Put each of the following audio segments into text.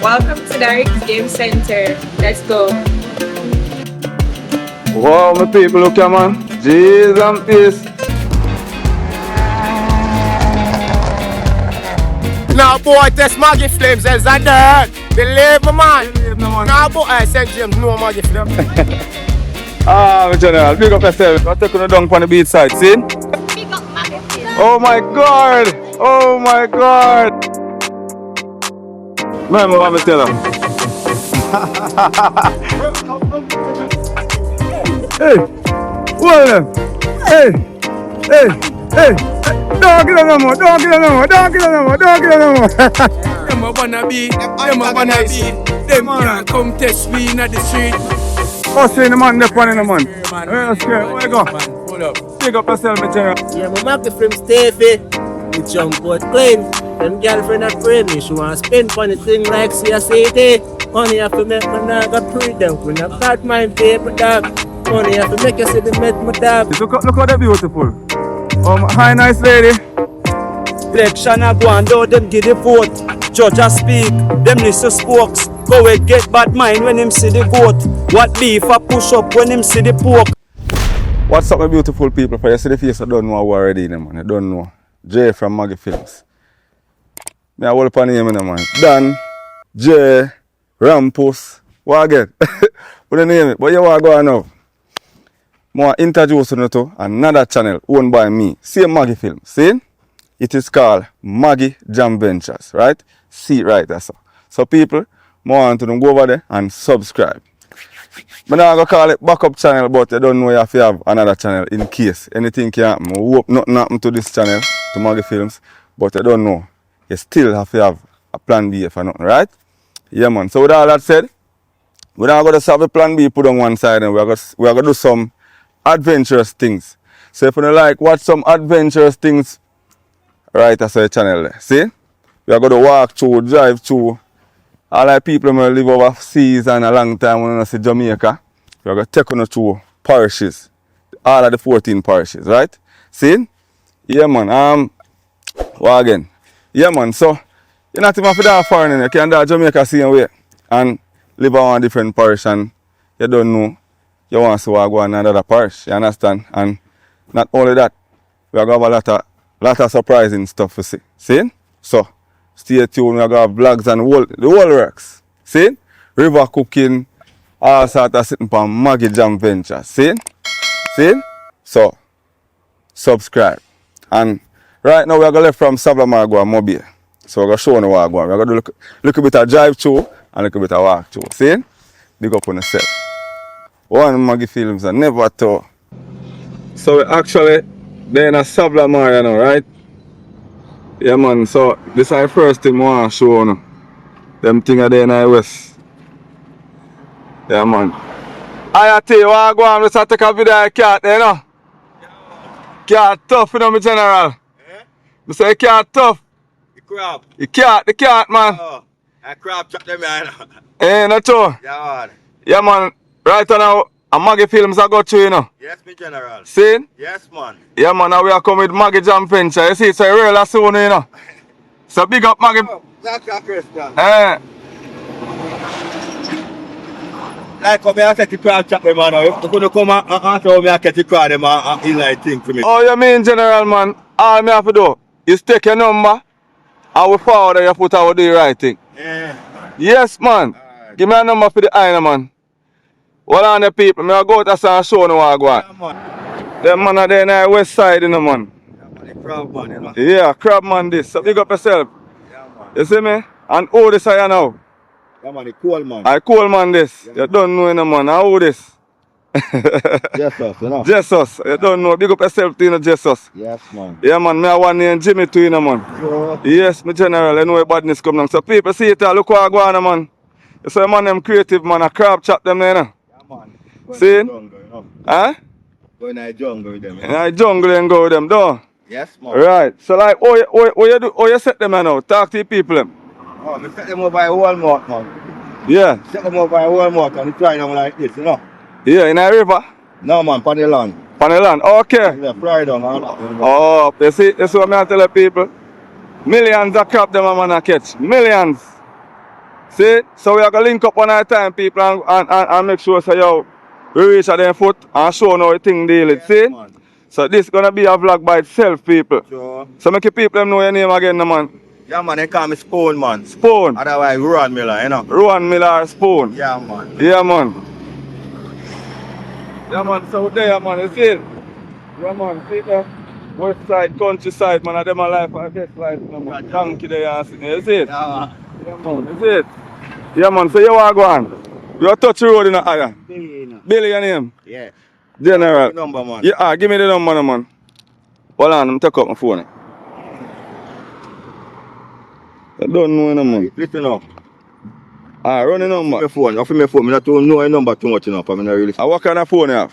Welcome to Darrick's Game Center. Let's go. Wow, my people, look here, man. Jeez and peace. Now, boy, test Maggie Flames as a dirt. Believe me, man. Now, boy, St. James, no Maggie Flames. My general, big up yourself. I'm taking you down on the beach side, see? Big up Maggie Flames. Oh my God! Oh my God! Remember what I tell her? Hey! What them? Hey! Don't get on no more! Don't get on no more! Don't get on no more! Don't get on no more! Them a wanna be, them a wanna be. Them can't come test me in the street. Oh, see the man, the one in the man. Let's go. Where you go? Hold up. Pick up yourself, my general. Yeah, my Maggie Flames Stevie. We jump out clean. Them girlfriend a friend me. She wanna spend funny thing like CSAT. Money have to make my naga pre them. We not got my paper dog. Money have to make you see the met my dog. Look how they're beautiful. Oh, hi, nice lady. Election a go and though them give the vote. Judge a speak, them listen spokes. Go and get bad mind when him see the goat. What beef a push up when him see the pork. What's up, my beautiful people? For you see the face, I don't know who already, man. I don't know. Jay from Maggie Films. Me I hold up on name, man. Dan, Jay, Rampus. What again? What the name it? But you want to go on now? I introduce you to another channel owned by me. Same Maggie Films. See? It is called Maggie Jam Ventures, right? See it right there. So people, I want to go over there and subscribe. I'm not going to call it backup channel, but I don't know if you have another channel in case anything can happen. I hope nothing happen to this channel, to Maggie Films, but I don't know. You still have to have a plan B for nothing, right? Yeah, man. So with all that said, we're not going to have a plan B put on one side and we're going to do some adventurous things. So if you don't like watch some adventurous things, right, that's our channel there. See? We are going to walk through, drive through. All the people who live overseas and a long time when I see Jamaica, we are going to take on through parishes. All of the 14 parishes, right? See? Yeah, man. What again? Yeah, man. So, you're not even for that foreign. You can do Jamaica same way and live on a different parish and you don't know you want to go on another parish. You understand? And not only that, we are going to have a lot of surprising stuff to see. See? So, stay tuned. We are going to have vlogs and the whole works. See? River cooking, all sorts of sitting on Maggie Jam Ventures. See? See? So, subscribe. And right now we are going to left from Savanna-la-Mar go to Mobile. So we're going to show you what we're going to do. We're going to do a little bit of drive through and a little bit of walk through. See? Big up on yourself. One Maggie Films and never told. So we actually they're in a Savanna-la-Mar, you know, right? Yeah, man. So this is the first thing I want to show you. Them things are there in the West. Yeah, man. I tell you, I go on, let's take a video of the cat, you know? Cat tough, you know, my general. Eh? I say cat tough. The crab. The cat, man. Oh, I crab chop them, man. Eh, not true. Yeah, man. Yeah, man. Right now, a Maggie Films I got you, you know. Yes, me general. See? Yes, man. Yeah, man. Now we are coming with Maggie Jam Venture. You see, it's a real soon, you know. So big up, Maggie. Oh, that's a question. Eh. Like how I said the crab chop them, man. You're going to come and show me I get the crab them and inline thing for me. Oh, you mean, general, man? All me have to do is take your number and we forward you put out the right thing. Yeah. Yes, man. Alright. Give me a number for the iron, man. What on the people? I go to and show you what I go on. Yeah, man. Them man are there in the west side, you know, man. Yeah, man. The crab, man, you know. Yeah, crab man this. So big up yourself. Yeah, man. You see me? And who this I now? Yeah, man. The cool, man. I cool man this. Yeah, You man. don't know, you know, man. And who this? Yes, sir, you know. Jesus. You don't know. Big up yourself, you know, Jesus. Yes, man. Yeah, man. Me have one name Jimmy too, you know, man. Sure. Yes, my general. I know where badness come now. So people see it, look what I go on, man. You see, man, them creative, man. A crab chop them there, you know. Yeah, man. See? Jungle, you know. Huh? Go in the jungle with them. In the jungle and go with them, though. Yes, man. Right. So, like, how you set them, man, now? Talk to the people, them. Oh, we set them over by Walmart, man. Yeah. Set them over by Walmart and we try them like this, you know. Yeah, in a river. No, man, on the land. On the land. Okay. Yeah, fry down. Oh, you see, what I tell the people. Millions of crab them a man a catch. Millions. See? So we are going to link up on our time, people, and make sure so yo, we reach at them foot and show how the thing deal it. See? man. So this going to be a vlog by itself, people. Sure. So make you people them know your name again, man. Yeah, man, they call me Spoon, man. Spoon. Otherwise, Ruan Miller, you know. Rowan Miller Spoon. Yeah, man. Yeah, man. Yeah, man. So there, man. You see it? Yeah, man. See that? West side, countryside, man. Them a life and best life, man. Donkey there, you see it? Yeah, Yeah, man. You see it? Yeah, man. So you want to go on? You are touch the road in the area. Billy, your name? yeah. General. Number, man. Yeah, give me the number, man. Hold on, I'm take up my phone. I don't know, man. Listen up. Run the number. My phone. Off my phone. I don't know a number too much enough. I mean, I really. What kind of phone you have?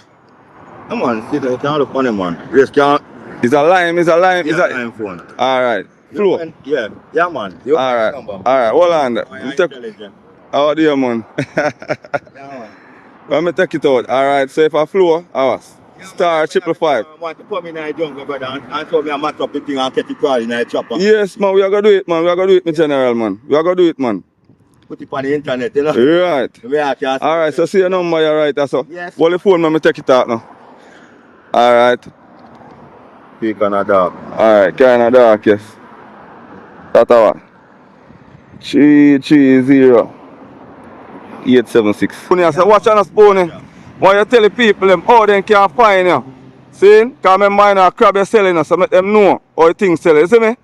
Come on, sit down. Can't look on him, man. Just can't. It's a lime, it's a lime, it's Yeah, a... I'm phone. Alright. Flow. Yeah, yeah, man. You have Alright. my number. Alright, hold on. Oh, Let you're me take... intelligent. How do you, man? Yeah, man. Let me take it out. Alright, so if I flow, hours. Star triple five. I want to come in the jungle, brother, and show me a match up the thing and catch it crawling in the chopper. Yes, man, we are going to do it, man. We are going to do it, my general, man. We are going to do it, man. Put it on the internet, you know. Right. We are just- Alright, so see your number, you're right, that's all. Yes. Hold the phone, man, me take it out now. Alright. Speak on a dog. Alright, kind of dark, yes. That's what? 330-876. So watch on a spoon. Why you tell the people them how they can find you? See? Because my mind a crab you're selling us, so make them know how the things sell. You see me?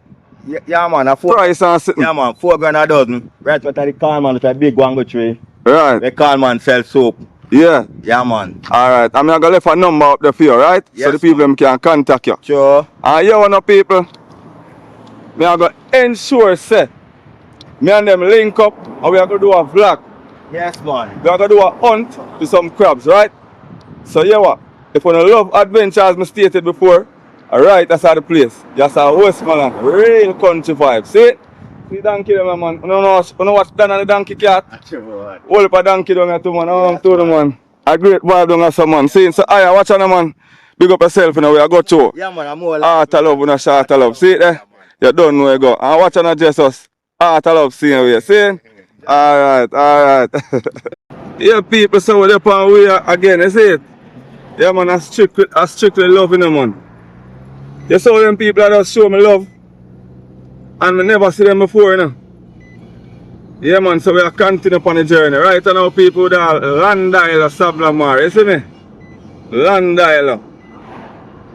Yeah, man. A four. Price and sitting. Yeah, man. 4 grand a dozen. Right, what are the call man with a big wango tree? Right. The call man sell soap. Yeah. Yeah, man. Alright. I'm going to leave a number up there for you, right? So Yes, the people them can contact you. Sure. And you know people, me are going to ensure say, me and them link up and we are going to do a vlog. Yes, man. We are going to do a hunt with some crabs, right? So you know what? If you love adventure as I stated before, alright, that's how the place. Just a Westmoreland, real country vibe. See? See donkey them, man. You know what's done on the donkey cat? Hold up a donkey down here too, man. To the man. A great vibe down here, some man. See? So, aye, watch on, man. Big up yourself, you know, we are go to. Yeah, man. I'm more Art of love, you know, short of love. See it there? You don't know where you go. And watch on Jesus. Art of love, see you. See? Alright, alright. Yeah, people, so we're up on way again, you see it? Yeah, man, I strictly love, you know, man. You saw them people that just show me love. And I never see them before, you know. Yeah, man, so we are continuing upon the journey. Right now, people that are Landile or Savanna-la-Mar, you see me? Landile.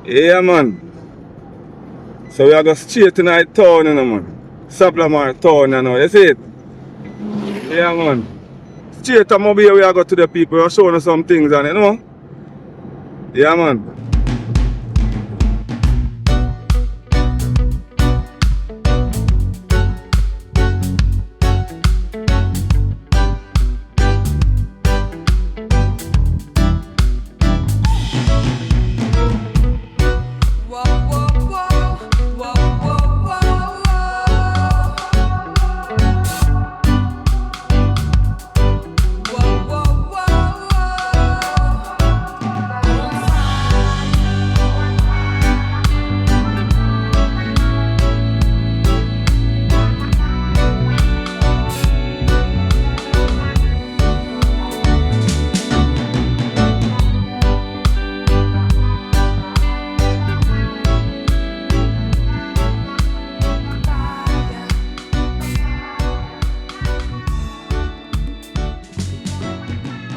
Yeah, man. So we are going straight tonight town, you know, man. Savanna-la-Mar town, you know, you see it? Yeah, man. Straight to Mobile, we are going to the people, we are showing us some things, and you know? Yeah, man.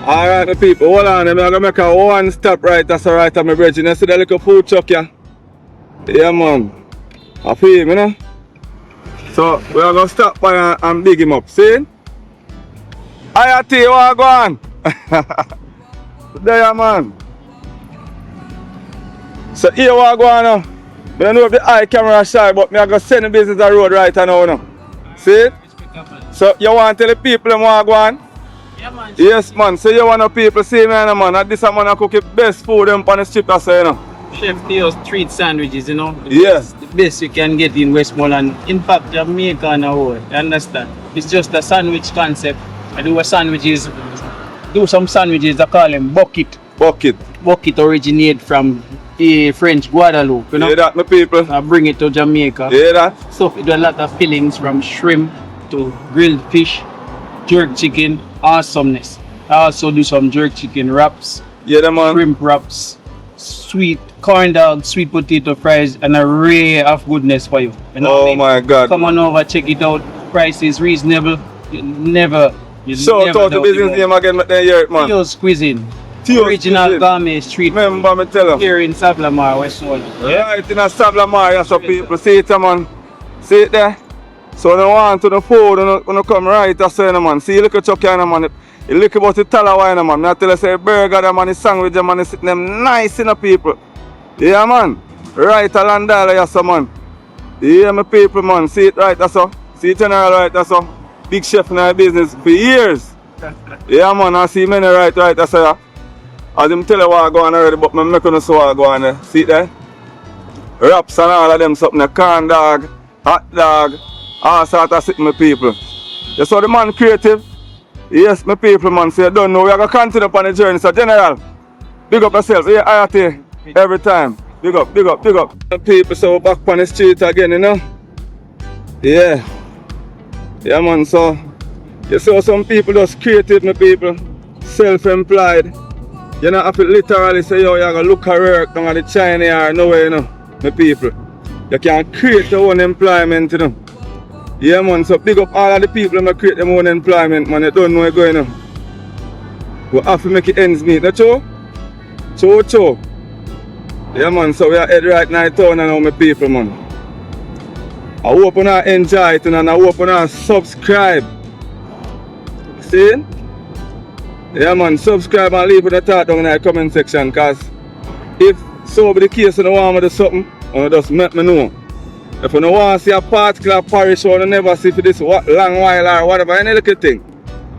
Alright, my people, hold on, I'm going to make a one stop right, that's alright, I'm bridge. You see the little food truck here? Yeah, man. I feel him, you know? So, we are going to stop by and dig him up, see? Hiya, T, what go on? There, man. So, here what go on now? I don't know if the eye camera is shy, but I'm going to send the business the road right now. See? So, you want to tell the people them what go on? Yeah, man. Yes, man. So you want to people see me, man. And this man cook the best food them on the strip, you know. Chef Theo's street sandwiches, you know. Yes. The best you can get in Westmoreland. In fact, Jamaica and the whole. You understand? It's just a sandwich concept. I do some sandwiches, I call them bucket. Bucket. Bucket originate from the French Guadeloupe, you know. Hear that, my people? I bring it to Jamaica. Hear that? So it do a lot of fillings from shrimp to grilled fish jerk chicken, awesomeness. I also do some jerk chicken wraps, Yeah, the man. shrimp wraps, sweet corn dog, sweet potato fries, and an array of goodness for you. You know what I Oh mean? my God. Come on over, check it out. Price is reasonable. You never So, never talk to doubt business it. name again, but then hear it, man. Theo's Cuisine. Theo's Original Cuisine. gourmet street food Remember me tell him. here in Savanna-la-Mar, West Side. Right in a Savanna-la-Mar, yeah, so people see it, man. See it there? So when you want to the food, when you come right, that's it, man. See, look at your kind of man. You look about the tala wine, man. I tell you, say, burger, them, man, the sandwich, them, man, sitting them nice, in the people. Yeah, man. Right, a landala, yeah, so, man. Yeah, my people, man. See it right, that's all. See it general right, that's all. Big chef in our business for years. Yeah, man, I see many right, that's all. Yeah. As him tell you what I go on already, but I'm making us what I go on there. See it there? Wraps and all of them something, the corn dog, hot dog, all sort of shit, my people. You saw the man creative? Yes, my people, man. So you don't know, we are going to continue upon the journey. So, General, big up yourself. Yeah, IRT, every time. Big up, big up, big up. The people, so we're back on the street again, you know? Yeah. Yeah, man, so you saw some people just creative, my people. Self-employed. You don't have to literally say, yo, you're going to look at work down at the China or nowhere, you know, my people. You can create your own employment, you know. Yeah, man, so big up all of the people that create their own employment, man. You don't know what's going on. We have to make it ends meet, no Cho? Cho. Yeah, man, so we are head right now in town now, my people, man. I hope you enjoy it and I hope you subscribe. See? Yeah, man, subscribe and leave a thought down in the comment section, because if so be the case you don't want me to do something, you just let me know. If you don't want to see a particular parish or you never see for this long while or whatever, any little thing,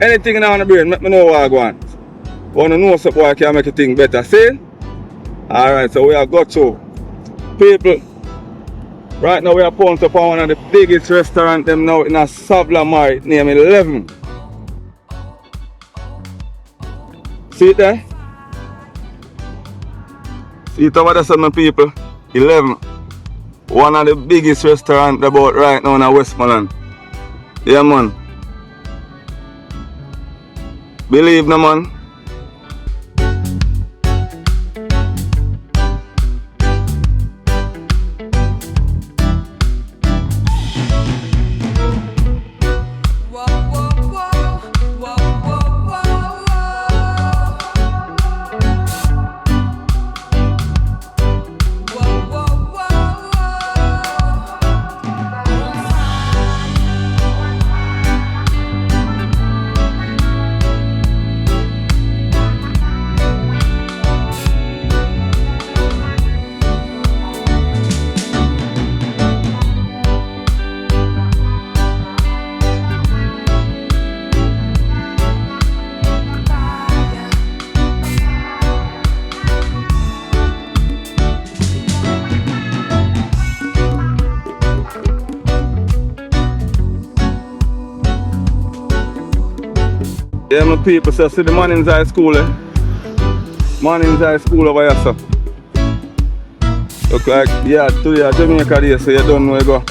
anything in the brain, let me know what I want. Want to know something I can make a thing better, see? Alright, so we are got to. People, right now we are pounced up on one of the biggest restaurants them now in a Savanna-la-Mar, named 11. See it there? See it over there, some people? 11. One of the biggest restaurants about right now in Westmoreland. Yeah, man. Believe me, man. Yeah, my people, so see the morning's high school, Morning's high school over here, so. Look like, yeah, today Jamaica Day, so you don't know where you go.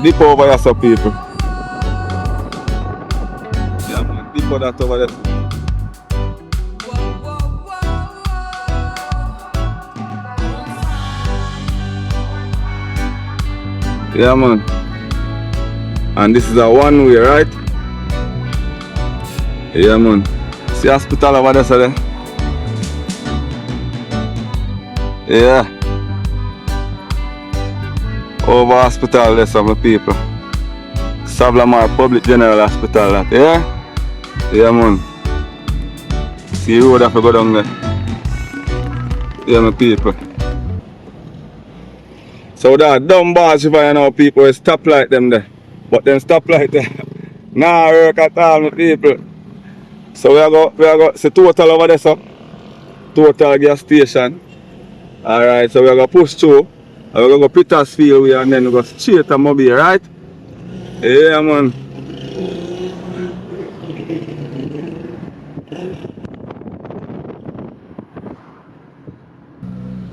Dip over here, some people. Yeah, man, dip over that over there. Yeah, man. And this is a one way, right? Yeah, man. See hospital over there, sir? Yeah. Over hospital there, some people. Savanna-la-Mar Public General Hospital, that. Yeah? Yeah, man. See the road have to go down there. Yeah, my people. So that dumb bars if I know people will stop like them there. But then stop like there. Nah work at all, my people. So we are go see total over there, so total gas station. Alright, so we are going to push through. And we're going to go Petfield way and then we go straight to Mobile, right? Yeah, man.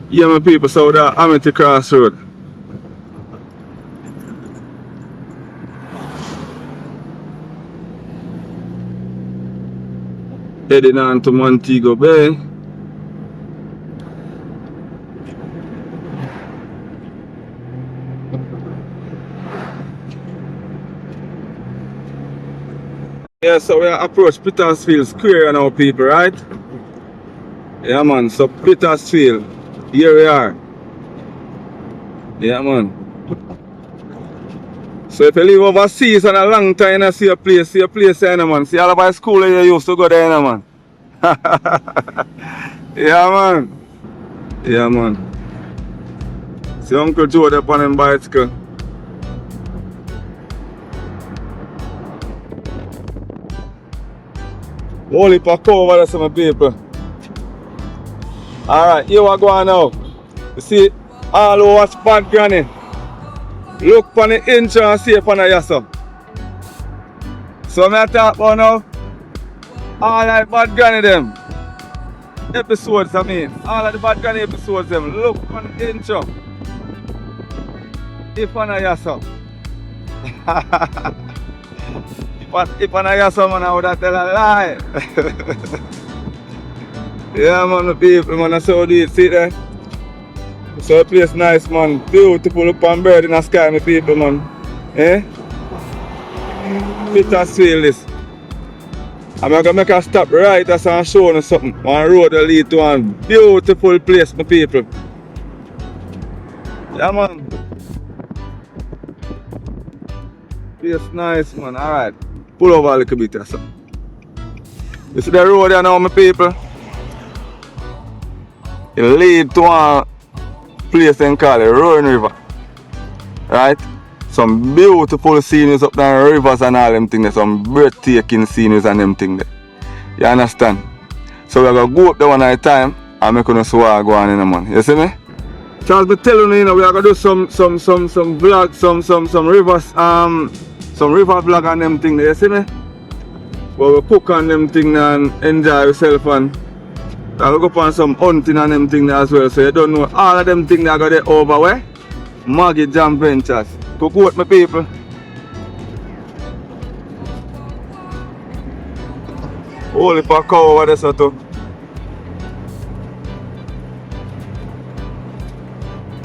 Yeah, my people, so that Amity Crossroad. Heading on to Montego Bay. Yeah, so we approach Petfield Square now, people, right? Yeah, man, so Petfield, here we are. Yeah, man. So if you live overseas and a long time and see a place there, man. See all of my school you used to go there, man. Yeah, man. Yeah, man. See Uncle Joe there on him bicycle. Holy pack over there, some people. Alright, here we go now. You see, all over Spot Granny. Look on the inch and see upon the yasso. So I talk about now. All like Bad Granny them. Episodes, I mean. All of the Bad Granny episodes them. Look on the inch. If on the yasso. If on the yasso, man, I would have tell a lie. Yeah, man, the people, man, I saw this. See there? So the place nice, man. Beautiful up and bird in the sky, my people, man. Eh? Petfield this. I'm going to make a stop right as I'm showing you something. One road that lead to one beautiful place, my people. Yeah, man. Place nice, man. Alright. Pull over a little bit or something. You see the road there now, my people? It lead to one place they call it Roaring River. Right? Some beautiful sceneries up there, rivers and all them things there. Some breathtaking sceneries and them things there. You understand? So we're going to go up there one at a time and make us swag go on in the man. You see me? So as I tell you, we're going to do some vlog, some rivers, some river vlog and them things there. You see me? Where we cook on them things and enjoy ourselves and I will go on some hunting and them things as well, so you don't know all of them things that got there over where? Montego Jam Ventures. Go with my people. Holy for cow over there, so too.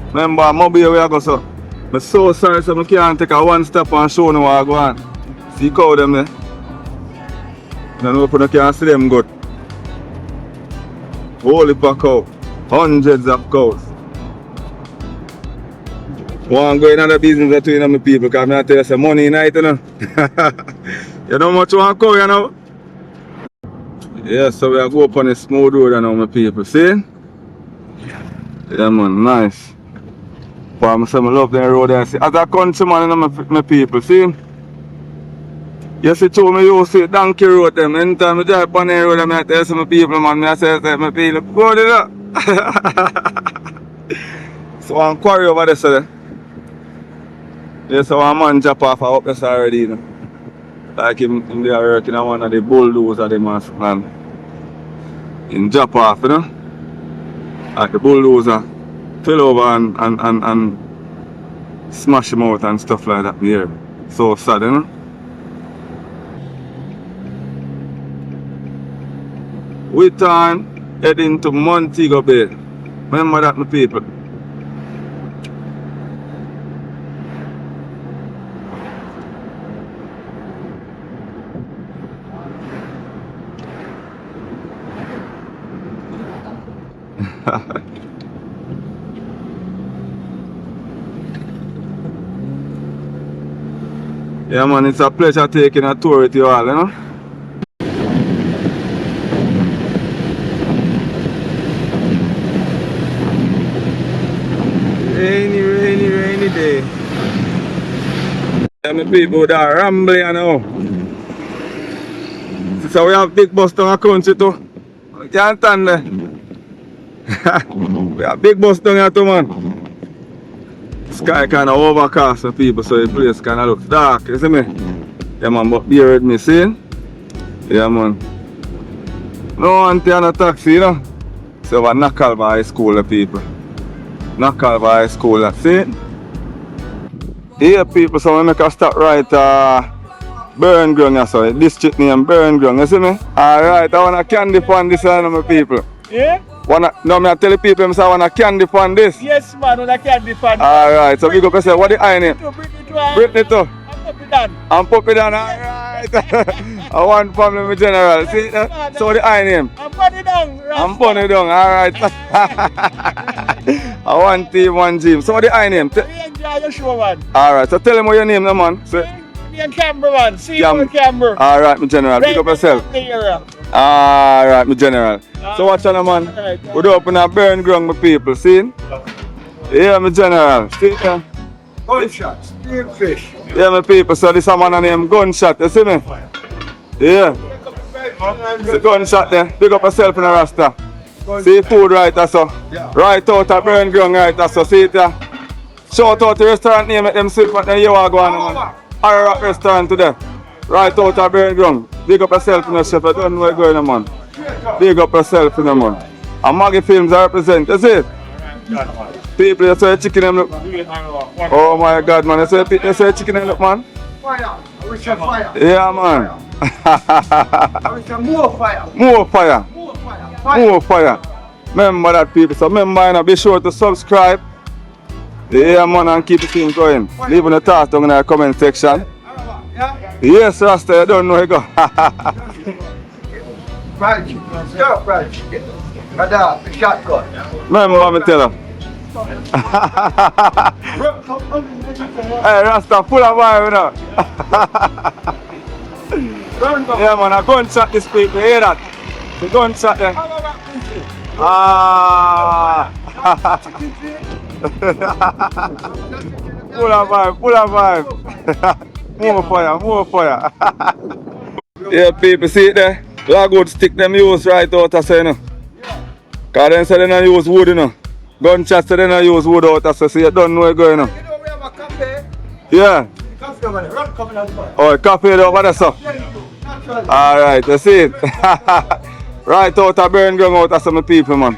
Remember, Mobile where I go, so. I'm so sorry, so I can't take a one step and show you where I go on. See cow them there? I don't know if you can see them good. Holy for cow. Hundreds of cows. Want to go in other business between my people because I tell you some money night, you know. You know much want to cow, you know? Yeah, so we are going up on a smooth road now, my people. See? Yeah, man, nice. For I love the road there. See, as a countryman, you know, my people, see? You see, too, me used to see donkey road them. Anytime I drive on the road, I tell some people, man, I say, my people, go there. So I'm quarry over there, so yeah, so one man drop off up there already, you know. Like him they are working on one of the bulldozer, the man. In drop off, you know. Like the bulldozer fell over and smash him out and stuff like that here. So sad, you know? We turn heading to Montego Bay. Remember that, my people. Yeah man, it's a pleasure taking a tour with you all, you know? Rainy day. Yeah, my people that are rambling, you know. So we have big bus down the country too. You can't stand there. We have big bus down here too, man. Sky kind of overcast for people, so the place kind of looks dark, you see me? Yeah man, but bear with me, see? Yeah man. No auntie on a taxi, you know? So we're not called by high school, the people. Not called by high school, that's it. Yeah people, so we make a stop right Burn Ground, yeah, so district name Burn Ground, you see me? Alright, I want a candy pan this one, my people. Yeah? No, I tell the people I want a candy pan this. Yes, man, on a candy pan. Alright, so we go say, what the I name? Britney too. I'm Puppy Dan. Alright. I want family in general. See, so what the I name? I'm Bunny Dung. I'm Bunny Dung. Alright. I want team, one gym. So what the I name? We enjoy your show, man. Alright, so tell him what your name, no, man. So, Me and Camber, man. See you in Camber. Alright, my general. Pick up yourself. Alright, my general. So watch on, man. We do open a Burn Ground, my people. See? Yeah, my general. See? Gunshots, big fish. Yeah, my people. So this is a man named Gunshot. You see me? Yeah. The gunshot there. Pick up yourself in a rasta. See food right there, so. Right out of Burn Ground right there, so. See it there. Shout out the restaurant name. Let them sit what you want to go on, man. Ararat restaurant today. Right out of Burn Ground. Big up yourself in the chef. I don't know where you're going, man. Big up yourself in the man. And Maggie Films I represent. You see it? People, you say chicken them look. Oh my God, man. You say chicken them look, man. Fire. I wish you fire. Yeah, man. I wish you more fire. More fire. More fire. More fire. Remember that, people. So remember, you know, be sure to subscribe. Yeah, man, and keep the thing going. Leave a thought down in the comment section. Yes, Rasta, you don't know you go. Fried chicken. Stir fried chicken. Brother, the shotgun. Remember what I tell you? Hey, Rasta, full of vibe, you know. Yeah, man, a gunshot this people, you hear that? The gunshot there. Full of vibe, full of vibe. More fire. Yeah, people, see it there? Log wood stick them use right out of say, you know. Because they say they don't use wood, you know. Gunshots say they don't use wood out of say, so you don't know where you're going, you know. You know we have a cafe. Yeah. Cafe over there. Run coming out there. Oh, cafe over there, so. Alright, you see it? Right out of Burn Ground out of some people, man.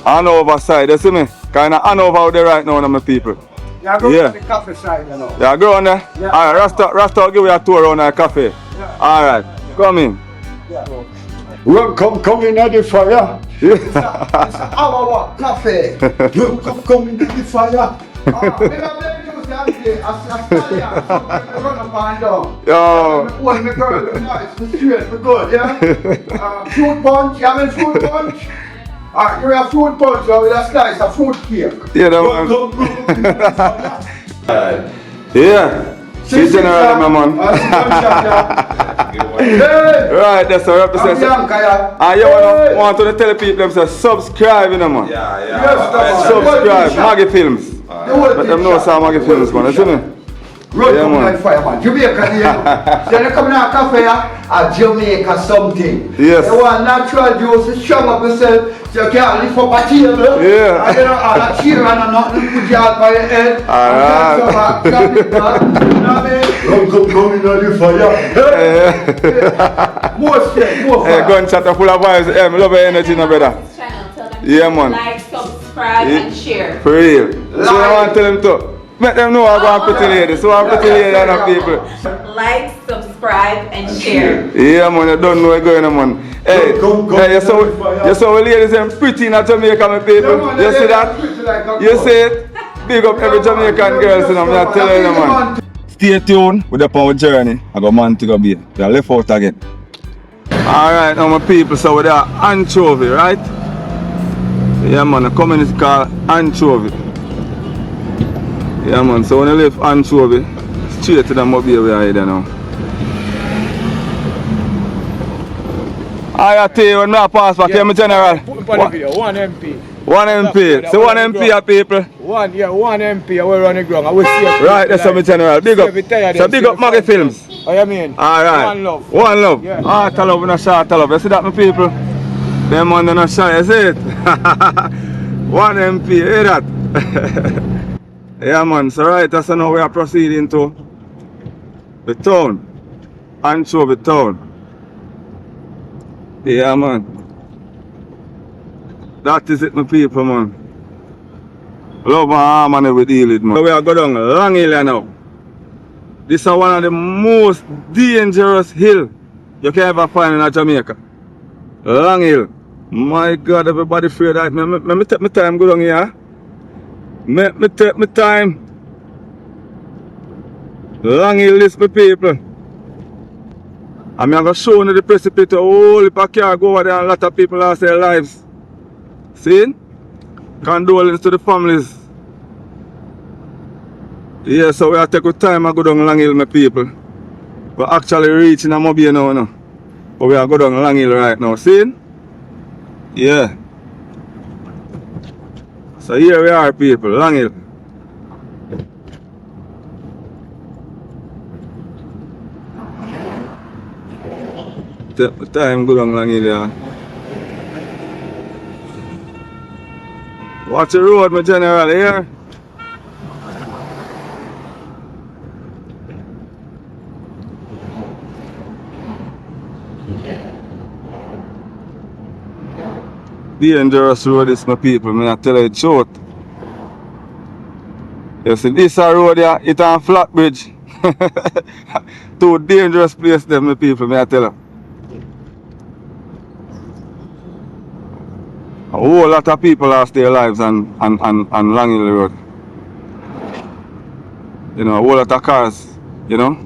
Hanover side, you see me? Kind of Hanover out there right now, my people. Yeah, go to the cafe side, you know. Yeah, go on there? Yeah. Alright, Rasta will give you a tour around the cafe. Yeah. Alright, come in. Welcome, come in at the fire. It's our cafe. Come in at the fire. We have them use that day as a stallion. So we run up and down. Yo. When me girl look nice, me straight, me good, yeah? Fruit punch, you having fruit punch? Alright, you have fruit punch with a slice of fruit cake. Yeah, that man. Yeah. See general, my man. Right, that's a represent. And you want to tell the people them say subscribe, you know, man. Yes, subscribe, Maggie Films. Let them know some Maggie Films, man. You see me? Run yeah, like fire, man. Jamaica, you know. So they come in a cafe at Jamaica something. Yes. They want natural juice, strong up yourself, so you can't lift up a table. Yeah. And you know, all that children and nothing, put you out by your head. Alright. You know what I mean? Come in at the fire. More straight, more fire. Hey, gunshot full of vibes. Hey, I love your energy, no brother. Channel, tell them Yeah, to man. like, subscribe, and share. For real. So I want to tell them to. Make them know I go and pretty lady. So I'm pretty lady and the people. Like, subscribe, and share. Yeah, man, you don't know what's going on, man. Hey, hey, you saw ladies them pretty in Jamaica, my people. You see that? You see it? Big up every Jamaican girls, you know, I'm telling you, man. Stay tuned with the power journey. I go Montego Bay. We are left out again. Alright, now my people, so we're there anchovy, right? Yeah, man, the community called anchovy. Yeah, man, so when you leave anchovy, straight to the Montego Bay we are here now. I tell you when I pass back here, my general. Put on the video, 1 MP. 1 MP. So 1 MP people. 1 MP, I will run the ground. I will see it. Right, that's my general. Big up. So big up Maggie Films. Oh, you mean? Alright. 1 love. 1 love. Yeah. Heart of love and a short of love. You see that, my people? Them man they're not shy, you see it? 1 MP, you hear that? Yeah, man. So right, that's now we are proceeding to the town. Anchovy town. Yeah, man. That is it, my people, man. Love and harmony we deal with, man. So we are going down Long Hill now. This is one of the most dangerous hills you can ever find in Jamaica. Long Hill. My God, everybody afraid that. Me take my time go down here. Me take my time. Long Hill is my people. I'm going to show you the precipice to all if I can go over there and a lot of people lost their lives. See? Condolence to the families. Yeah, so we have to take our time and go down Long Hill, my people. We're actually reaching a Montego now, no? But we are going down Long Hill right now. See? Yeah. So here we are, people, Long Hill. Take the time, go down Long Hill, yeah. Watch the road, my general, here. Dangerous road is, my people, I tell you the truth. You see, this road here, it's on flat bridge. Two dangerous places there, my people, I tell you. A whole lot of people lost their lives on Long Hill Road. You know, a whole lot of cars, you know,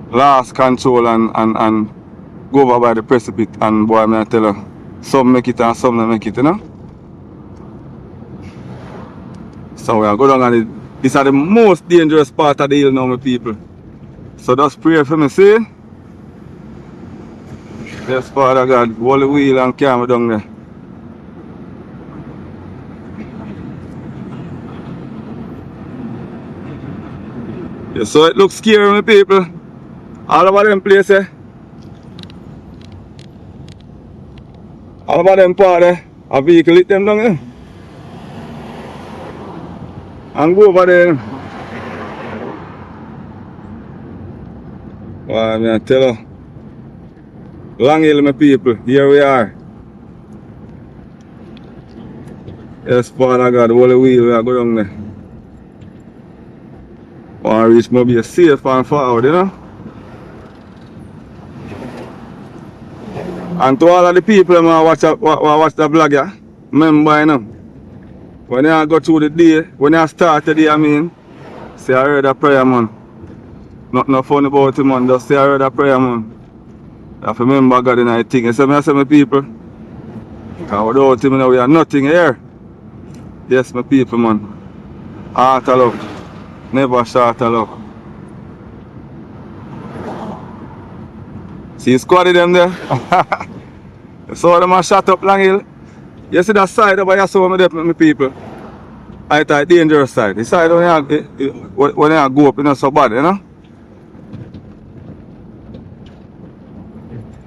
lost control and go over by the precipice. And boy, I tell you, some make it and some don't make it, you know. So we are going down and this is the most dangerous part of the hill now, my people. So just pray for me, see? Yes, Father God, hold the wheel and carry me down there. Yeah, so it looks scary, my people. All over them places. All over them part there. A vehicle hit them down there. And go over there. Well, I tell you. Long Hill, my people. Here we are. Yes, Father God, hold the wheel, we are going down there. Or reach maybe safe and forward, you know. And to all of the people who watch the vlog, yeah, remember, you know, when you go through the day, when you start the day, I mean, say I heard a prayer, man. Nothing funny about it, man. Just say I heard a prayer, man. You have to remember God in everything. You see me, I say, my people, because without him, you know, we are nothing here. Yes, my people, man. Heart of love. Never short of love. See squad of them there? You saw them a shot up Long Hill. You see that side over here, saw me there, my people. It's a dangerous side. The side when you go up, it's not so bad, you know?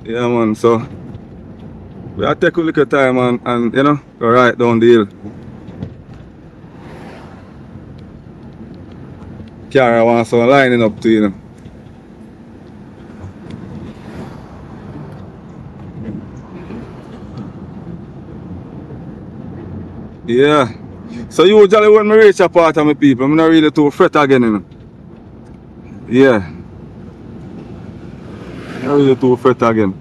Yeah, man, so we have to take a little time and you know, go right down the hill. Carry one so lining up to you know. Yeah. So usually when I reach a part of my people, I'm not really too fret again, you know. Yeah. Not really too fret again.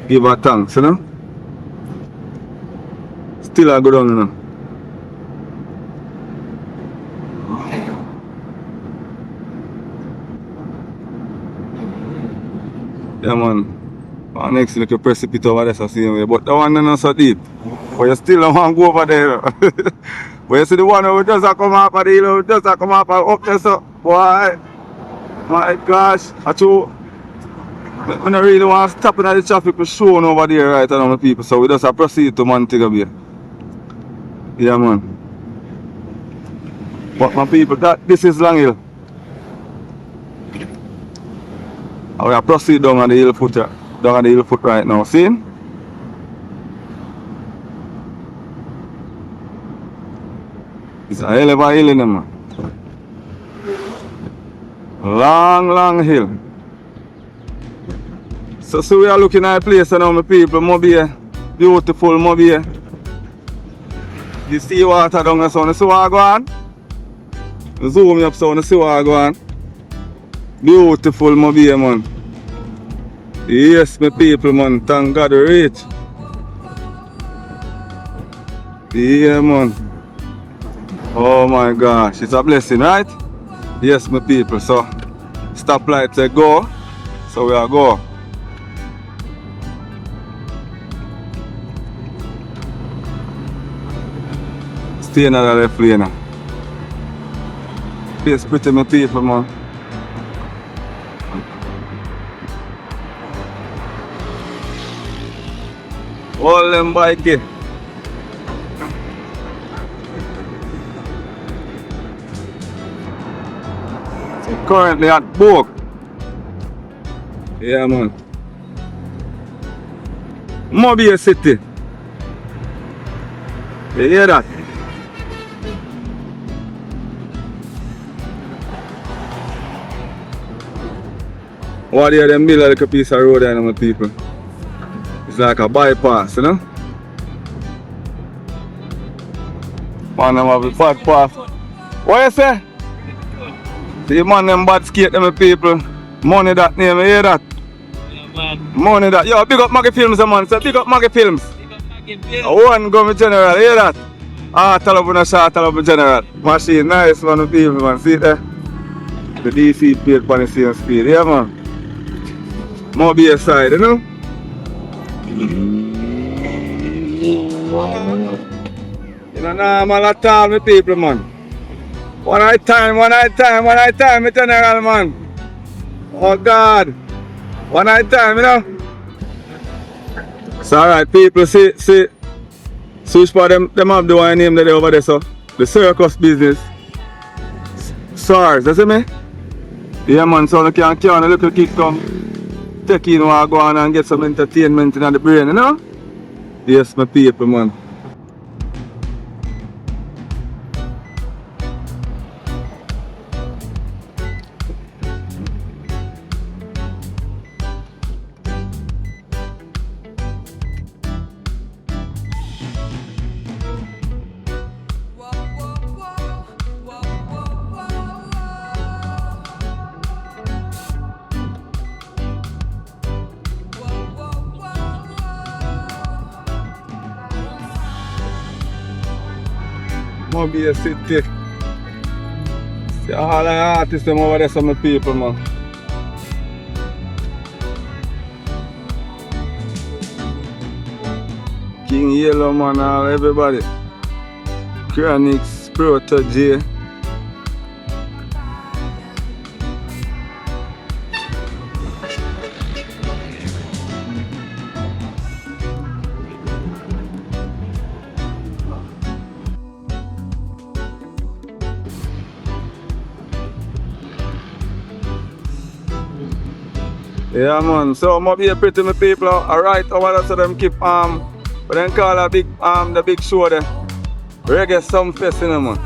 Give her thanks, you know. Still I go down, you know. Yeah, man. Next little precipice over there, so same way. But that one not so deep. But you still don't want to go over there. But you see the one who just come up of the hill, just come up there, so boy. My gosh, I don't really want to stop in the traffic for showing over there right now, my people. So we just proceed to Montego Bay. Yeah, man. But my people, this is Long Hill. And we proceed down on the hill foot, right now. See? It's a hell of a hill in there, man. Long hill. So we are looking at a place now, my people. Moby, beautiful Moby. You see water down there, so you see what I go on? Zoom me up so you see what I go on. Beautiful Moby, man. Yes, my people, man. Thank God we reach. Yeah, man. Oh my gosh, it's a blessing, right? Yes, my people. So, stoplight say go. So we are go. Stay in the left lane now. It's pretty, my people, man. All them bikes. Currently at Book. Yeah, man. Moby City. You hear that? What do you them build a little piece of road there, my people? It's like a bypass, you know? Man, them have a bad pass. What you say? See, man, them bad skate, them people. Money that name, you hear that? Yeah, money that. Yo, big up Maggie Films, man. Say, big up Maggie Films. One government general, you hear that? Ah, tell up on a shot, tell up on general. Machine, nice, man, the people, man. See there? The DC plate on the same speed, yeah, man. Moby side, you know? You know, normal at all, my people, man. One night time, my general, man. Oh God. One night time, you know. So alright, people, see which part them have the one name that they over there, so the circus business. SARS, you see me? Yeah, man, so you can carry on a little kick come. Take in while go on and get some entertainment in the brain, you know? Yes, my people, man. Moby City. See all the artists them over there, some people, man. King Yellow, man, all everybody. Chronics, Protege. Yeah, man, so Moby pretty my people. Alright, over there, so them keep what they call a big the big show there. Reggae Sum Fest, you know, man.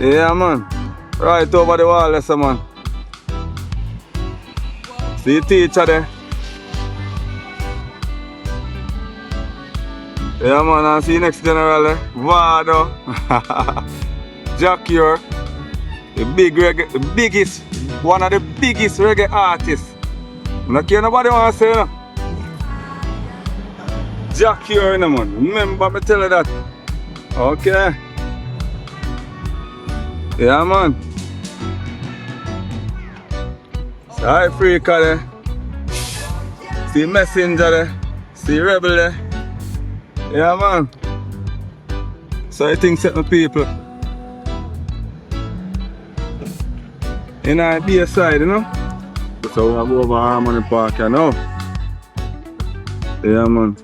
Yeah, man. Right over the wall there, so, man. See the teacher there. Yeah man, I'll see you next general. Vado. Jack here. The big reggae, the biggest, one of the biggest reggae artists. I don't care nobody want to say no. Jack here, you know, man. Remember me tell you that. Okay. Yeah man. See Africa there. See Messenger there. See Rebel there. Yeah man. So I think set my people. In our day side, you know. So we go over Harmony Park, you know. Yeah man.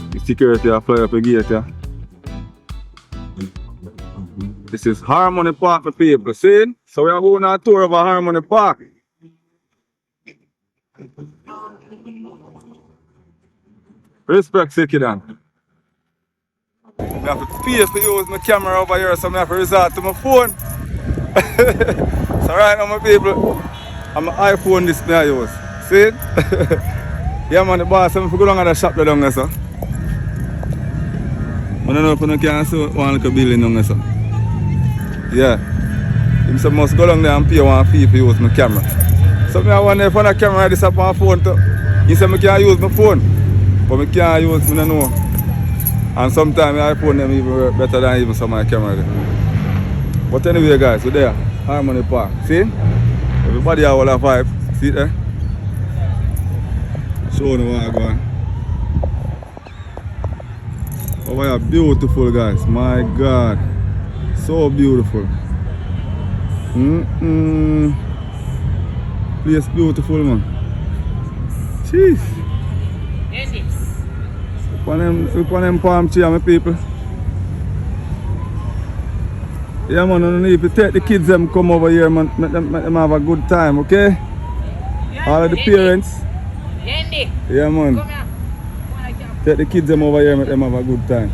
The security will fly up the gate, yeah. This is Harmony Park for people, see? So we are going on a tour of Harmony Park. Respect, Sikidan. I have to pay to use my camera over here, so I have to resort to my phone. So right now, my people, I'm an iPhone display I use. See it? Yeah man, the boss, I'm going to go down to the shop down there, so. I don't know if you can see one little building down there, so. Yeah. He said, must go down there and pay one fee to use my camera. So I wonder if I have a camera this up on my phone too. He said I can't use my phone. But I can't use, I don't know. And sometimes my iPhone them even work better than even some of my camera. But anyway guys, we're there. Harmony Park. See? Everybody have all a vibe. See it there? Show them what I go on. Oh yeah, beautiful guys. My God. So beautiful. Place beautiful man. Jeez. Up on them palm tree, my people. Yeah man, I don't need to take the kids them come over here, man. Make them have a good time, okay? All of the parents. Yeah man. Take the kids them over here, make them have a good time.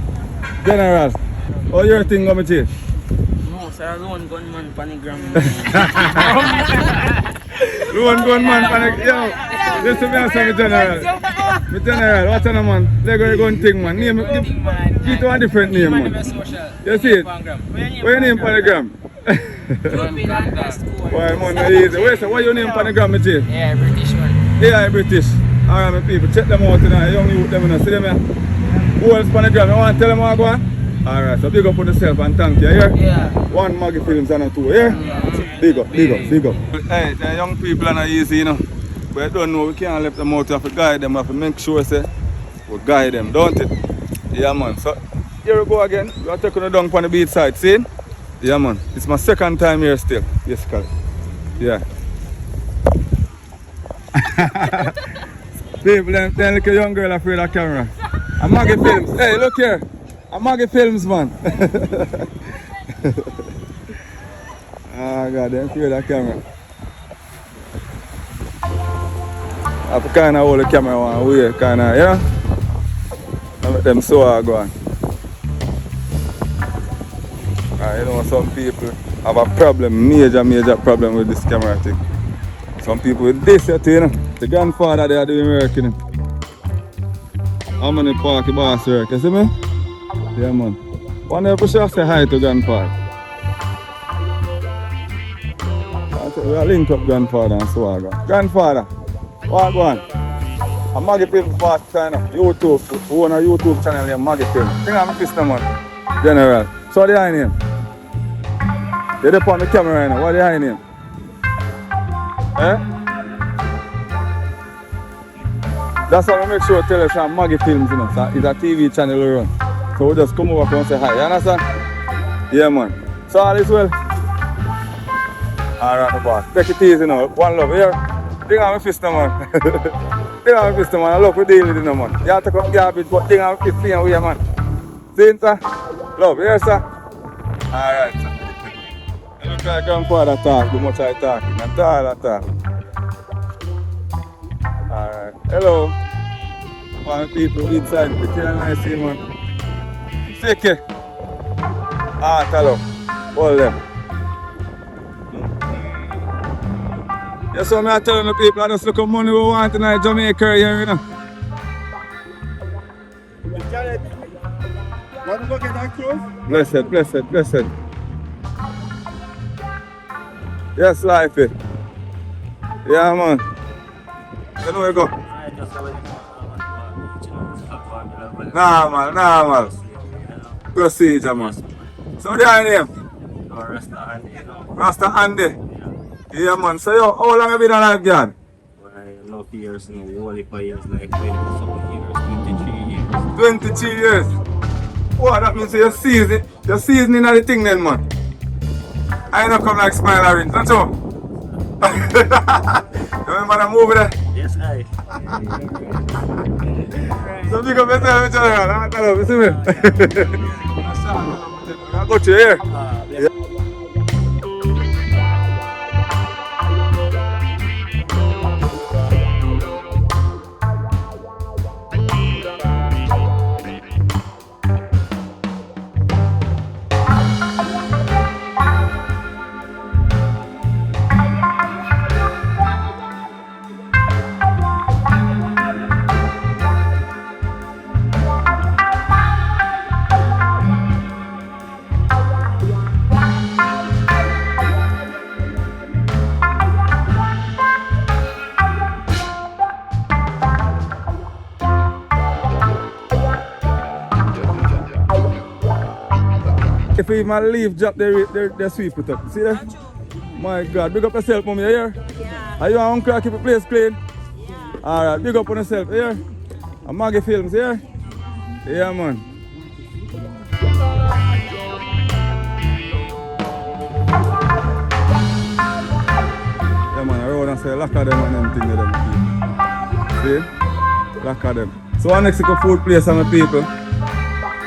General, how your thing going to change? No, sir, lone gunman panigram. Lone gunman panigram. Yo, listen me answer me general. Me general, what's on man? They're going to thing man. Name give to a different name man. You see it? What's your name panigram? Why man, easy. What's your name panigram, me chief? Yeah, British man. Yeah, British. Alright my people, check them out tonight. Young youth them in. See them here? Who else panigram? You want to tell them how to go on? Alright, so big up on yourself and thank you, yeah? Yeah. One Maggie Films and a two, yeah? Big up, big up, big up. Hey, the young people are not easy, you know. But I don't know, we can't let them out, we have to guide them, we have to make sure say, we guide them, don't it? Yeah man, so here we go again. We are taking it down on the beach side, see? Yeah man, it's my second time here still. Yes, Carl. Yeah. People, them like a young girl afraid of camera. I'm Maggie Films. Hey, look here. I'm Maggie Films, man. Oh, God, they're afraid of camera. I have to kind of hold the camera one way, kind of, yeah? I let them so hard go on. You know, some people have a problem, major problem with this camera thing. Some people with this, you know. The grandfather they are doing work, you know. How many parky boss work, you see me? Yeah man. One day we should say hi to grandfather. We are link up grandfather and swagger. Grandfather, what go on? I'm Maggie Film fast sign up. YouTube. Who own a YouTube channel named Maggie Film. Think I'm a sister man. General. So what is your name? You're up on the camera right now. What is your name? Eh? That's why we make sure to tell us some Maggie Films, you know. So it's a TV channel we run. So we just come over and say hi. You understand? Yeah man. So all is well. Alright, boss. Take it easy now. One love here. Think I'm a fist man. Think I'm a fist man. I love to deal with it now man. You have to come garbage, but think I'm a fist here man. See it, sir? Love, here sir? Alright sir. You look like grandfather talk, too much I talking. And talk. Alright. Hello. One people inside. It's nice see man. Take it. Hello. Hold them. Yes, so I'm telling the people, I just look at money we want tonight, Jamaica here, you know. Blessed, blessed, blessed. Yes, life it. Yeah, man. You know where you go? Normal. Procedure, man. So what's your name? Rasta Andy. Yeah, man. So how long have you been alive, God? Enough years now, only 5 years, like 20 something years, 23 years. 23 years. What that means you're seasoning of the thing then, man. I don't come like smile orange, that's all. You remember that movie there? Yes, I. So big up yourself, John. Hello, you see me? I got you here. Yeah. If we even leave drop, they sweep it up. See that? My God, big up yourself, mommy, you here? Yeah. Are you an uncle keep the place clean? Yeah. Alright, big up on yourself, here? And Maggie Films, here? Yeah, man. Yeah, man, I road and say, lock of them and them things them. See? Lock of them. So, our next food place and my people.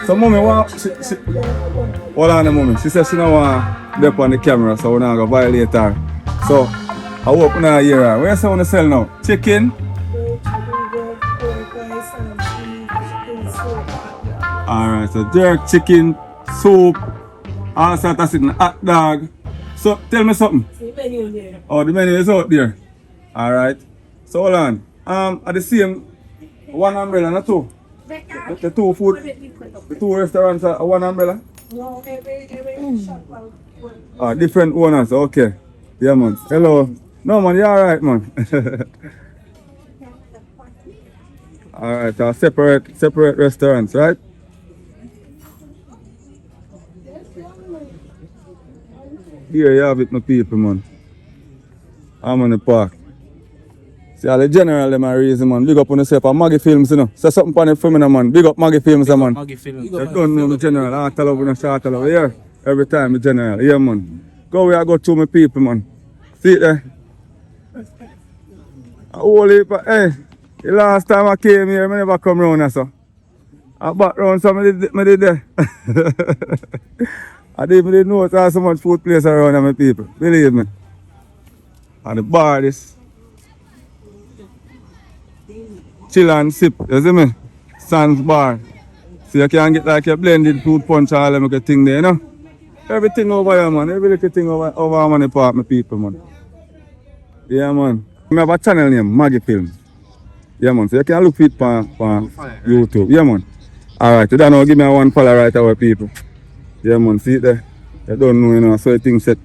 So mommy hold on a moment. She said she don't want to dip on the camera, so we're not going to violate her. So I hope we're not hear her. What you say you want to sell now? Chicken? Alright, so jerk, chicken, soup, all sorts of things, hot dog. So tell me something. The menu there. Oh, the menu is out there. Alright. So hold on. Are the same one umbrella, not two? The two food, the two restaurants are one umbrella? No, every shop. Different owners, okay. Yeah, man. Hello. No, man, you're alright, man. Alright, separate restaurants, right? Here you have it, my people, man. I'm on the park. See, all the general them are reason, man. Big up on yourself. And Maggie Films, you know. Say something on it for me, man. Big up Maggie Films, man. Maggie Films. You don't know the general. I tell over and start over here. Every time the general. Yeah, man. Go where I go to my people, man. See it there? Holy, hey. The last time I came here, I never come round, so. I back round, so I did there. I didn't know there's so much food place around my people. Believe me. And the bar this. Chill and sip, you see me? Sans bar. So you can get like a blended fruit punch and all them good thing there, you know? Everything over here, man. Every little thing over my apartment people, man. Yeah, man. I have a channel name, Maggie Films. Yeah, man. So you can look for it on YouTube. Yeah, man. Alright, so then now give me a one follow right away, people. Yeah, man. See it there? You don't know, you know, so the thing set.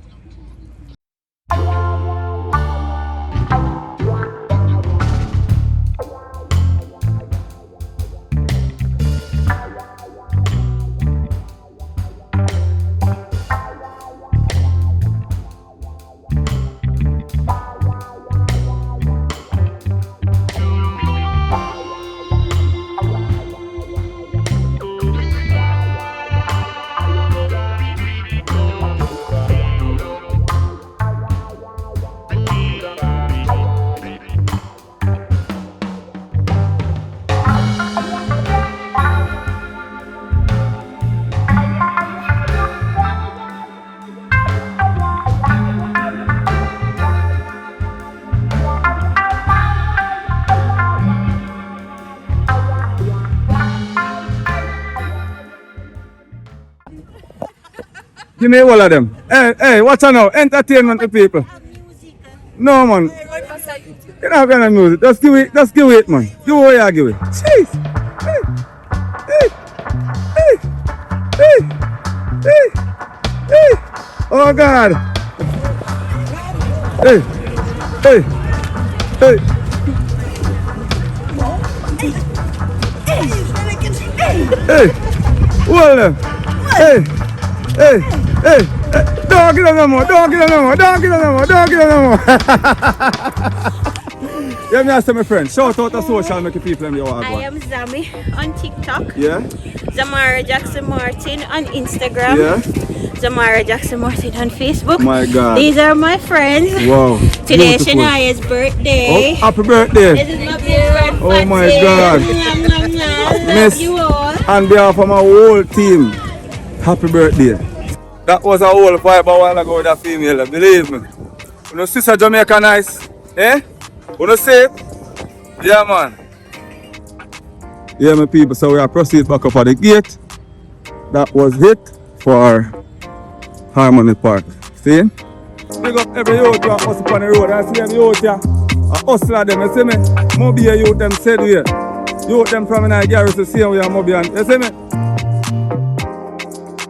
Give me all of them. Hey, what's on now? Entertainment to people. No, man. You don't have any music. Just give it, man. Give it what you give it. Jeez. Hey. Hey! Hey! Oh God! Hey! Hey! Hey! Hey! Hold them! Hey! Hey! Hey! Don't get them no more! Don't get them no more! Don't get them no more! Don't get them no more! Yeah, me ask my friend. Shout out to social, make people them you want. I am Zami on TikTok. Yeah? Zamara Jackson Martin on Instagram. Yeah? Zamara Jackson Martin on Facebook. My God. These are my friends. Wow. Today is Beautiful. Shania's birthday. Oh, happy birthday. This is my big friend. Oh my God. Miss, you all. on behalf of my whole team, happy birthday. That was a whole vibe a while ago with that female, believe me. You know, sister Jamaica nice, eh? You know, say it? Yeah, man. Yeah, my people, so we are proceed back up at the gate. That was it for Harmony Park. See? Big up every youth who hustle on the road. I see them youth here. I hustle at them, you see me? Moby youth them said here. Youth them from Nigeria to see we are Moby and you see me?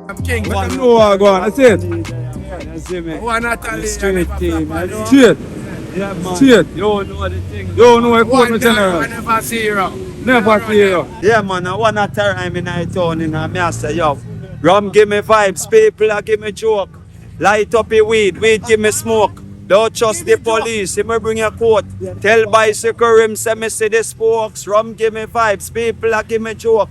I'm king. Let them know what I go on. I see it. You see me? One Natalie. Straight team. Straight. Yeah, man. Straight. You know the thing. You know what One I'm general. general. Never see you. Never see you. Yeah, man. I want to time in my town and I say, yo, rum give me vibes, people give me joke. Light up a weed give me smoke. Don't trust the police, he may bring a coat. Tell bicycle rim, say me see the spokes. Rum give me vibes, people give me joke.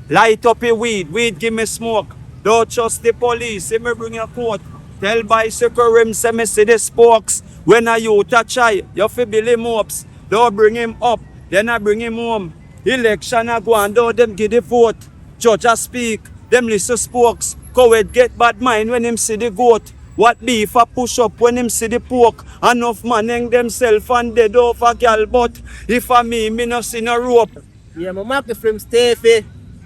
Light up a weed give me smoke. Don't trust the police, he may bring a coat. Tell bicycle rim, say me see the spokes. When a youth a try, you fi build him up. Don't bring him up, then I bring him home. Election a go and don't them give the vote. Judge a speak, them listen spokes. Coward get bad mind when him see the goat. What beef a push up when him see the pork. Enough man hang themself and dead off a gal, but if a me no see no rope. Yeah, my market from Steffi.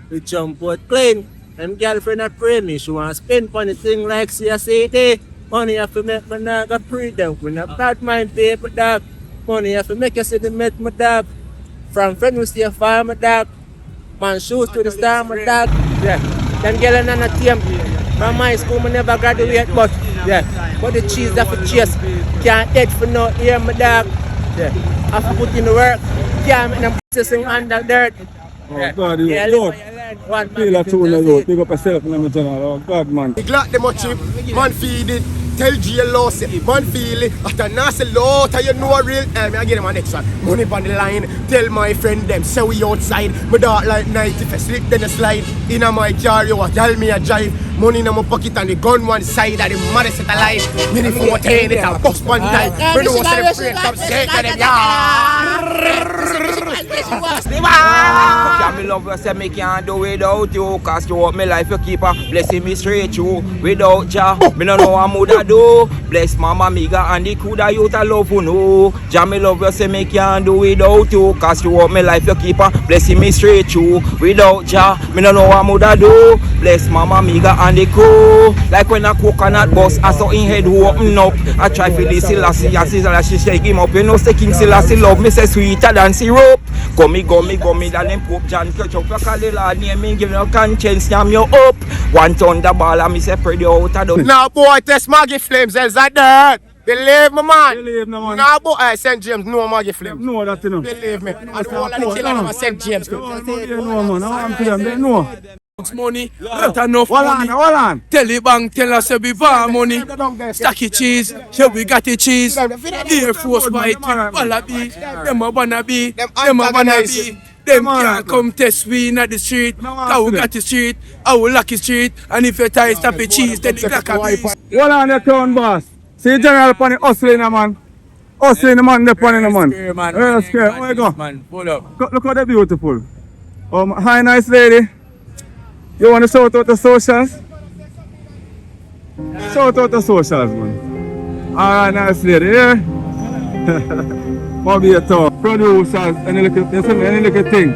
We jump out clean. Them girlfriend a pray me. She want spend funny thing like CSAT. Money have to make my dog a pre them. We not bad mind paper dog. Money have to make you see the met my dog. From friend we see a farm my dog. Man shoes to the star my dog. Yeah. Them girl and a team. From my school I never graduate, but yeah. But the cheese that for chase. Can't dead for no ear my dog. Yeah. Have to put in the work. Can't make them processing under dirt. Oh God, you Yeah, Lord. one Feel a tune of road. Pick up yourself in the general. Oh God, man. Glad them a chip, man feed it. Tell GLO say, man feel it. After nasty lot, you know a real. Me I get them a next one. Money on the line. Tell my friend them, say we outside. Me dark like night. If I slip then I slide. Inna my car, you a tell me a drive. Money in my pocket and the gun one side. And the mother set alive. Mini 14, it a bust one time. Me know say the friend come say to them, Yeah, me love you, say me can't do without you. Cause you want me life, you keep a blessing me straight through. Without ya, me no know what I woulda do. Bless mama, miga, and the coulda youth I love you know. Ja, me love you, say me can't do without you. Cause you want me life, you keep a blessing me straight through. Without ya, me no know what I woulda do. Bless mama, miga, and the crew. Like when a coconut bus, I saw in head who open up. I try for this Selassie, I see that she shake him up. You know, say King Selassie love me, say sweeter than syrup. Go me, that them Pope John catch up. You call the Lord name, me give no conscience, yam you up. One thunderball, and me say pray the out of the. Now boy, test Maggie Flames, else that dirt. Believe me, man. Believe me, man. Now boy, St. James, no Maggie Flames. No, that you know. Believe me. And the whole of the killer of St. James. No, man. I want to them. They know. Money, not enough Hold money. on. Tell the bank, tell us we buy money. Stacky cheese, here we got the cheese. Air Force White, Wallaby, them a wanna be, them a wanna be. Them can't come test we in the street. I will got the street, I will lock the street. And if you tie stop the cheese, then the black a be. Hold on, your town boss. See general upon the hustling, man. Hustling, the man, the pan in the man. Real square, where you go? Look how they're beautiful. Hi, nice lady. You want to shout out the socials? Shout out the socials, man. Alright, nice lady, yeah? Bobby at all. Producers, any little thing.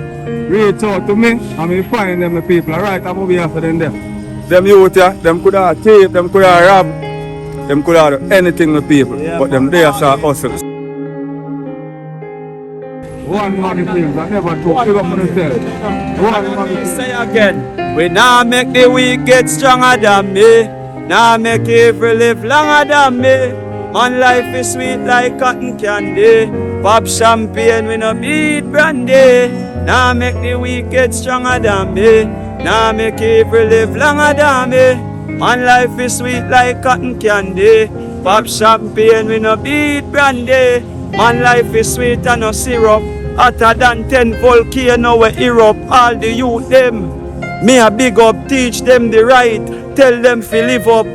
Reach out to me, and me find them the people. Alright, I'm over here for them there. Them youth here, them could have tape, them could have rob, them could have do anything with people. Yeah, but them there start hustles. One money films, I never talk. Big up on yourself. One money films. Say again. We nah make the weak get stronger than me. Nah make evil live longer than me. Man, life is sweet like cotton candy. Pop champagne, we no beat brandy. Nah make the weak get stronger than me. Nah make evil live longer than me. Man, life is sweet like cotton candy. Pop champagne, we no beat brandy. Man, life is sweet and no syrup. Hotter than 10 volcano we erupt. All the youth them, me a big up, teach them the right. Tell them fi live up.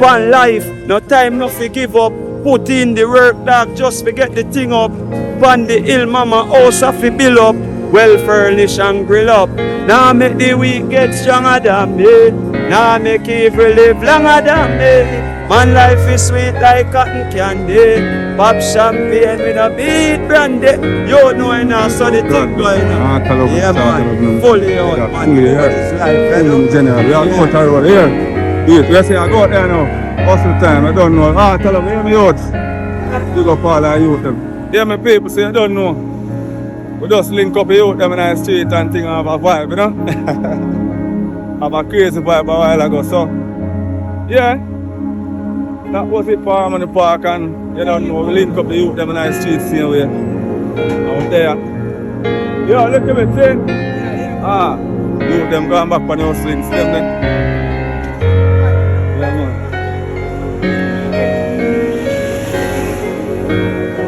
One life, no time no fi give up. Put in the work, dog, just fi get the thing up. Pan the hill, mama house a fi build up. Well furnished and grill up. Now make the weak get stronger than me. Now make evil live longer than me. Man, life is sweet like cotton candy. Pop champagne with a beat brandy. You know I now saw the thing going on. Yeah, man. Fully out, man. Fully out. General, we are going to road here. Wait, we say I go out there now. Hustle time, I don't know. Tell them, hear me out. Big up all our youth them. Hear me people say I don't know. We just link up the youth them in the street and thing have a vibe, you know? Have a crazy vibe a while ago, so. Yeah. That was it for Harmony Park, and you don't know, we link up the youth them in the street same way. Out there. Yo, look at me, see? Youth them going back on the hustling, see them then? Yeah, man.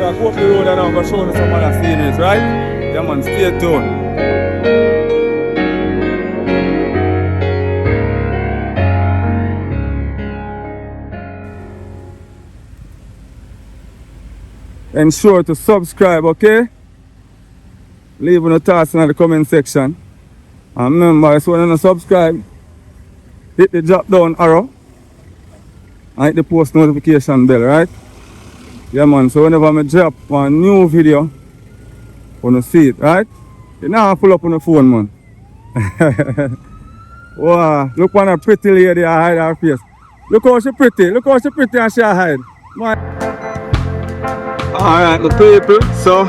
I go up the road and I'm going to show you some other sceneries, right? Yeah, man, stay tuned. Ensure to subscribe, okay? Leave your thoughts in the comment section. And remember, if you want to subscribe, hit the drop down arrow and hit the post notification bell, right? Yeah, man, so whenever I drop a new video, you want to see it, right? You now pull up on the phone, man. Wow, look on a pretty lady, I hide her face. Look how she pretty and she hide. Alright, the people, so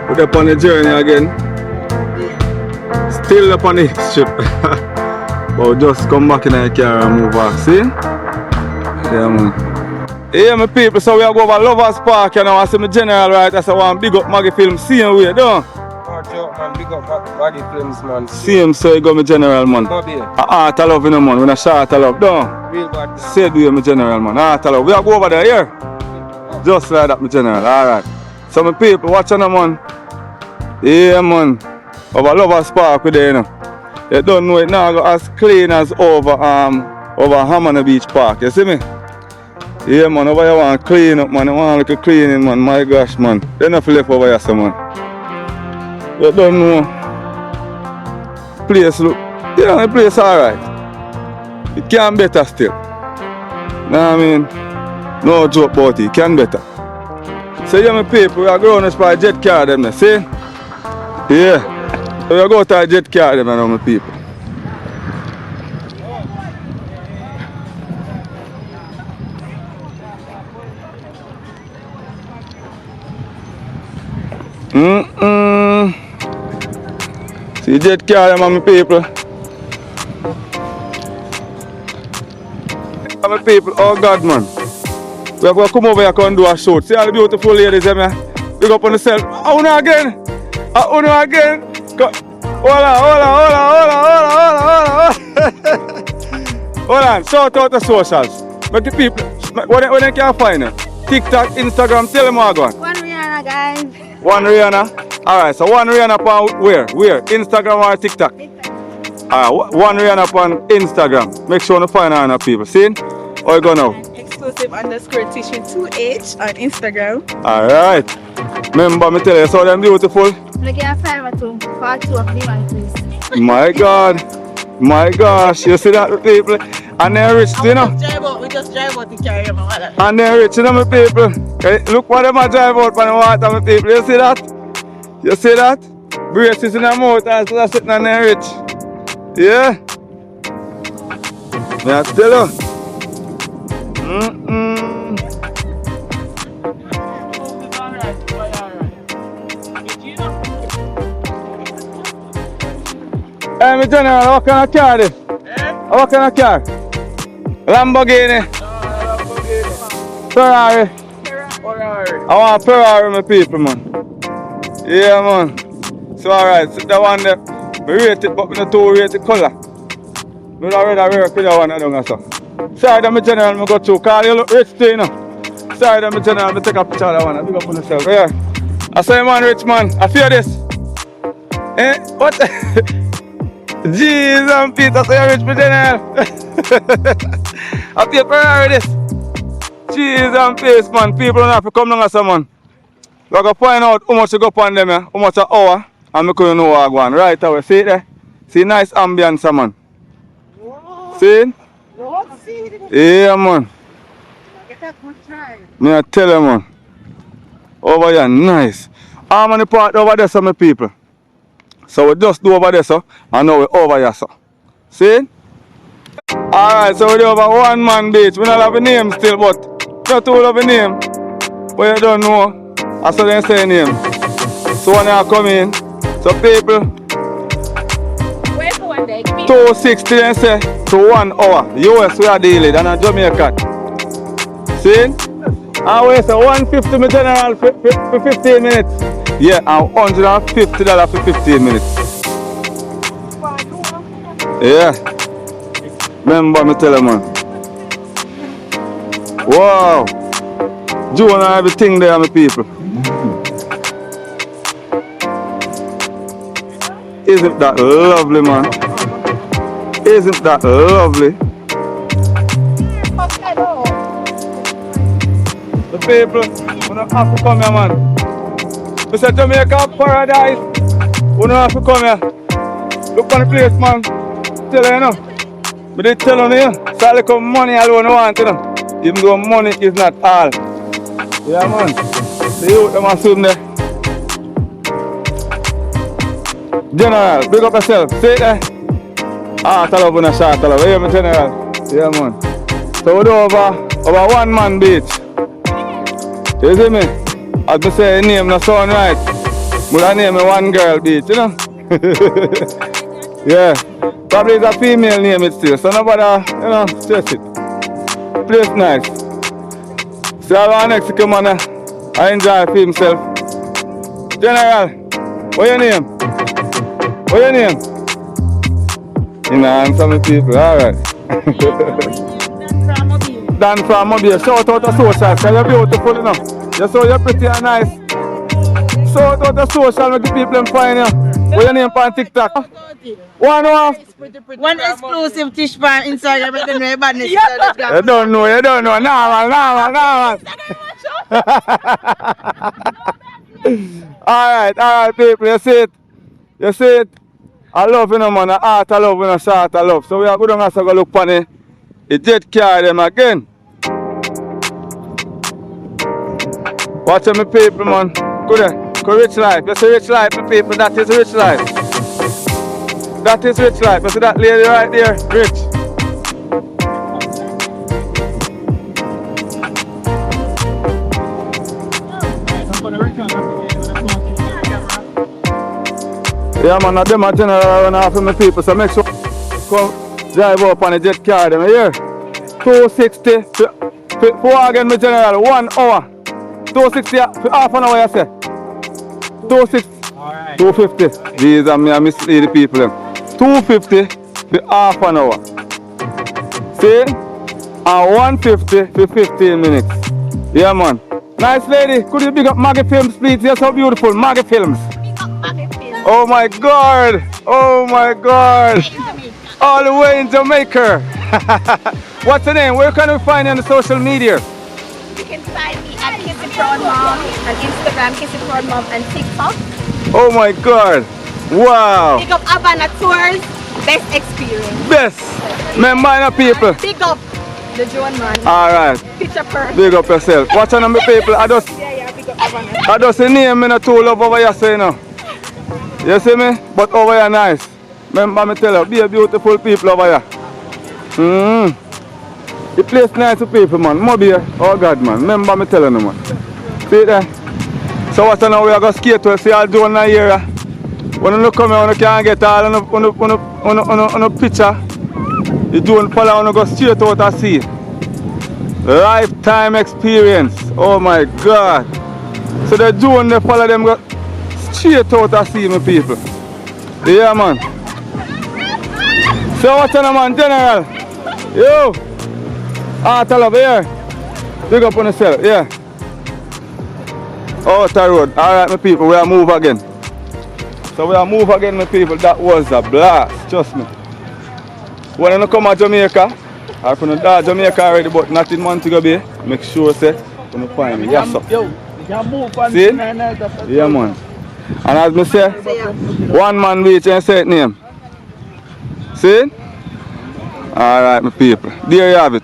we're up on the journey again. Still up on the strip. But we just come back in the car and move back, see? Yeah, man. Yeah, my people, so we are going over Lovers Park, you know. I see my general, right? I say, one big up Maggie Films, same way, don't you? Man, big up Maggie Films, man. Same, so you go, my general, man. Heart of love, you know, man. We're short of love, don't you? Real bad. Say, do you, my general, man. Heart of love. We are going over there, yeah? Just like that, my general, alright. So, my people, watch on, man. Yeah, man. Over Lovers Park, we're there, you know. You don't know it now, go as clean as over Savanna-la-Mar Beach Park, you see me? Yeah, man, over here want clean up, man. I want like a cleaning, man. My gosh, man. They're not left over here, so, man. You don't know. Place look, you know, the place alright. It can better still. Know what I mean? No joke about it. It can better. So, yeah, my people, we are going to spy jet car, them, see? Yeah. So, we are going to jet car, them, my people. See jet car, my people. My people, oh God, man. We are going to come over here and do a shoot. See all the beautiful ladies, man. Big up on yourself. Uno again. Uno again. Hold on. Shout out the socials. Make the people, when they can find you? TikTok, Instagram, tell them all go on. One Rihanna, guys. One Rihanna? Alright, so one Rihanna upon where? Instagram or TikTok? One Rihanna upon Instagram. Make sure to find her, people. See? How you go now? Exclusive_tissue2h on Instagram. Alright. Remember me tell you, so them beautiful? Look at 5 part 2 of the one, please. My God. My gosh. You see that, people? And they're rich, you know? We just drive out to carry them. And they're rich, you know, my people? Okay? Look what them are drive out for the water, my people. You see that? You see that? Braces in the mouth and still sitting on there rich. Yeah? Yeah, tell you. I'm a general, what kind of car this? What kind of car? Lamborghini. Ferrari. I want Ferrari, my people, man. Yeah, man. So, alright, so that one there, we rate it, but we don't too rate the color. We don't really work with that one, I don't know. Sorry, that my general, I go through. Call you look rich, too, you know. Sorry, that my general, I take a picture of that one. I big up on myself. Yeah. I say, man, rich man, I feel this. Eh? What? Jeez, I'm Peter, say you're rich, my general. I feel Ferrari this. Jeez, I'm pissed, man. People don't have to come down as someone. We're going to find out how much you go upon them, how much an hour, and we couldn't know what I'm going. Right away, see it there? See nice ambience, man. See? Yeah, man. Me I tell you, man. Over here, nice. I'm on the part over there, some people. So we just do over there, so, and now we're over here, so. See? Alright, so we're over one man beach. We don't have a name still, but not all of a name. But you don't know. That's what they say name. So when I come in, so people, 260 they say to 1 hour. US we are dealing and a Jamaica. See? And we say 150 my general for 15 minutes. Yeah, and $150 for 15 minutes. Yeah. Remember me tell you, man. Wow. June and everything there, my people. Isn't that lovely, man? Isn't that lovely? The people, we don't have to come here, man. We say Jamaica paradise. We don't have to come here. Look on the place, man. Tell you, you know. But they tell you, so like money alone you want, you know. Even though money is not all. Yeah, man. The youth, them assume there. General, big up yourself. See it there? Ah, tell up on a shot, tell up. Hey, my general. Yeah, man. So we do over one man beach. You see me? As I say, name no sound right. But I name one girl beach, you know? Yeah. Probably it's a female name it still. So nobody, you know, stress it. Place nice. See how next come on, I enjoy for himself. General, what's your name? What's your name? You know, answer me people, alright. Dan from Mobile, shout out to social, because you're beautiful, you know. You so you're pretty and nice. Shout out to social, make the people them find you. What's your name on TikTok? One exclusive tish pan Instagram, but then we're badness. You don't know. Nah, man. Alright, people, you see it? I love you, man. I heart, I love you, short, I love. So we are going to go look for the jet car them again. Watch me people, man. Go rich life. You see rich life, my people. That is rich life. That is rich life. You see that lady right there? Rich. Yeah, man, now them are general run off of my people, so make sure come drive up on the jet car them here. 260 for again, my general, 1 hour. 260 for half an hour, you say. 260. Alright. 250. These are me, I mislead the people. 250 for half an hour. See? And 150 for 15 minutes. Yeah, man. Nice lady. Could you big up Maggie Films, please? You're so beautiful. Maggie Films. Oh my God! Oh my God! All the way in Jamaica. What's the name? Where can we find you on the social media? You can find me at Kissy Proud Mom on Instagram, Kissy Proud Mom, and TikTok. Oh my God! Wow! Pick up Savanna Tours, best experience. Best! Remember people. Pick up the Joan man. Alright. Picture first. Big up yourself. Watch on my people. Yeah, pick up Savanna. I just the name in a tool love over here, so you know. You see me? But over here nice. Remember me tell you, be a beautiful people over here. The place nice to people, man. Mobile, oh God, man. Remember me telling you, man. See it there? So what now we are going to skate to see all Joan here. When you come here, you can't get all on a picture. You don't follow, you go straight out of sea. Lifetime experience. Oh my God. So they do they follow them go straight out of sea, my people. Yeah, man. So what's on, man, General? Yo. Tell up here. Big up on yourself, yeah. Outer road. Alright, my people, we are move again. So we are move again, my people. That was a blast, trust me. When you come to Jamaica, or if you know Jamaica already, but not in Montego Bay, make sure say you find me. Yes, sir. See? Yeah, man. And as I say, one man reach and say it name. See? Alright, my people. There you have it.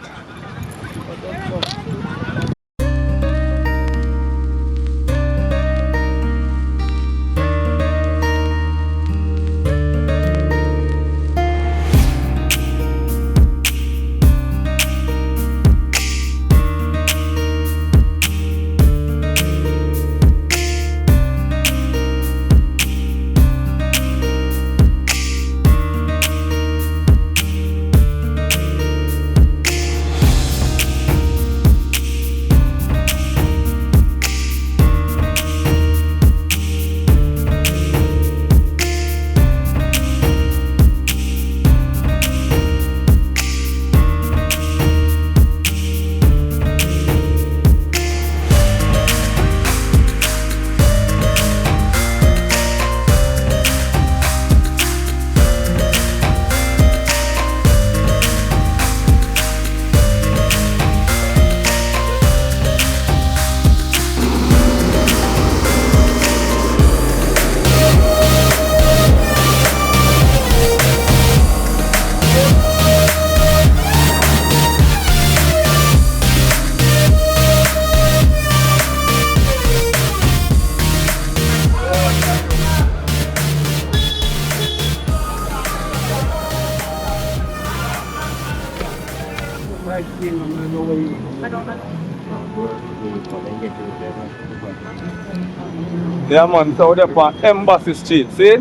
Yeah, man, so they're on Embassy Street, see?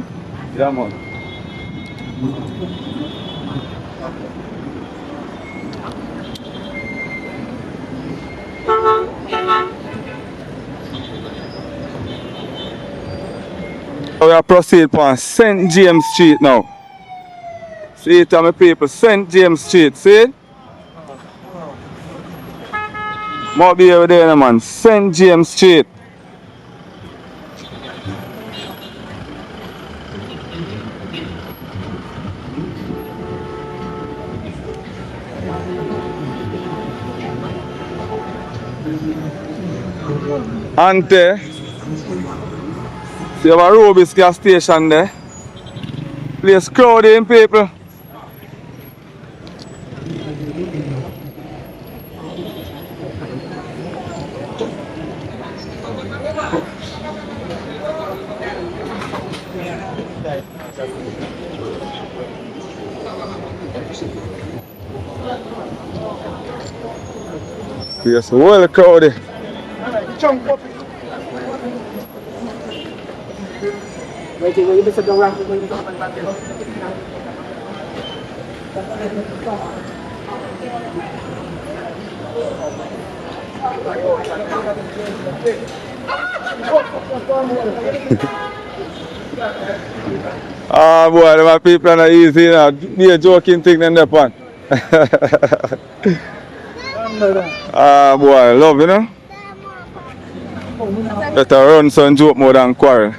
Yeah, man. So we are proceed on St. James Street now. See it, my people, St. James Street, see? More be over there, man. St. James Street. And there, see, you have a Robis gas station there. Place crowded in people. Yes, well crowded. Ah, boy, my people are not easy, you know. Be a joking thing in that one. Ah, boy, love, you know. Better run some joke more than quarrel.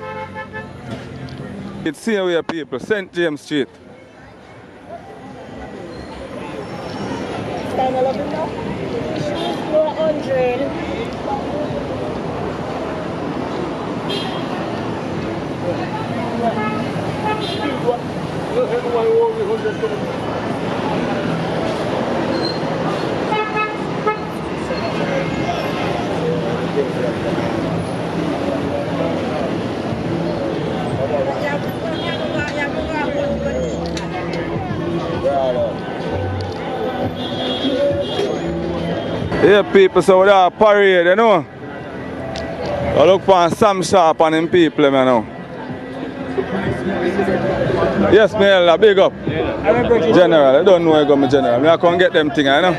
It's here where people, St. James Street. Yeah, people, so we are parade, you know. I look for some Sharpe and them people, you know. Yes, me big up. General, I don't know I got my general. I can't get them things, I know.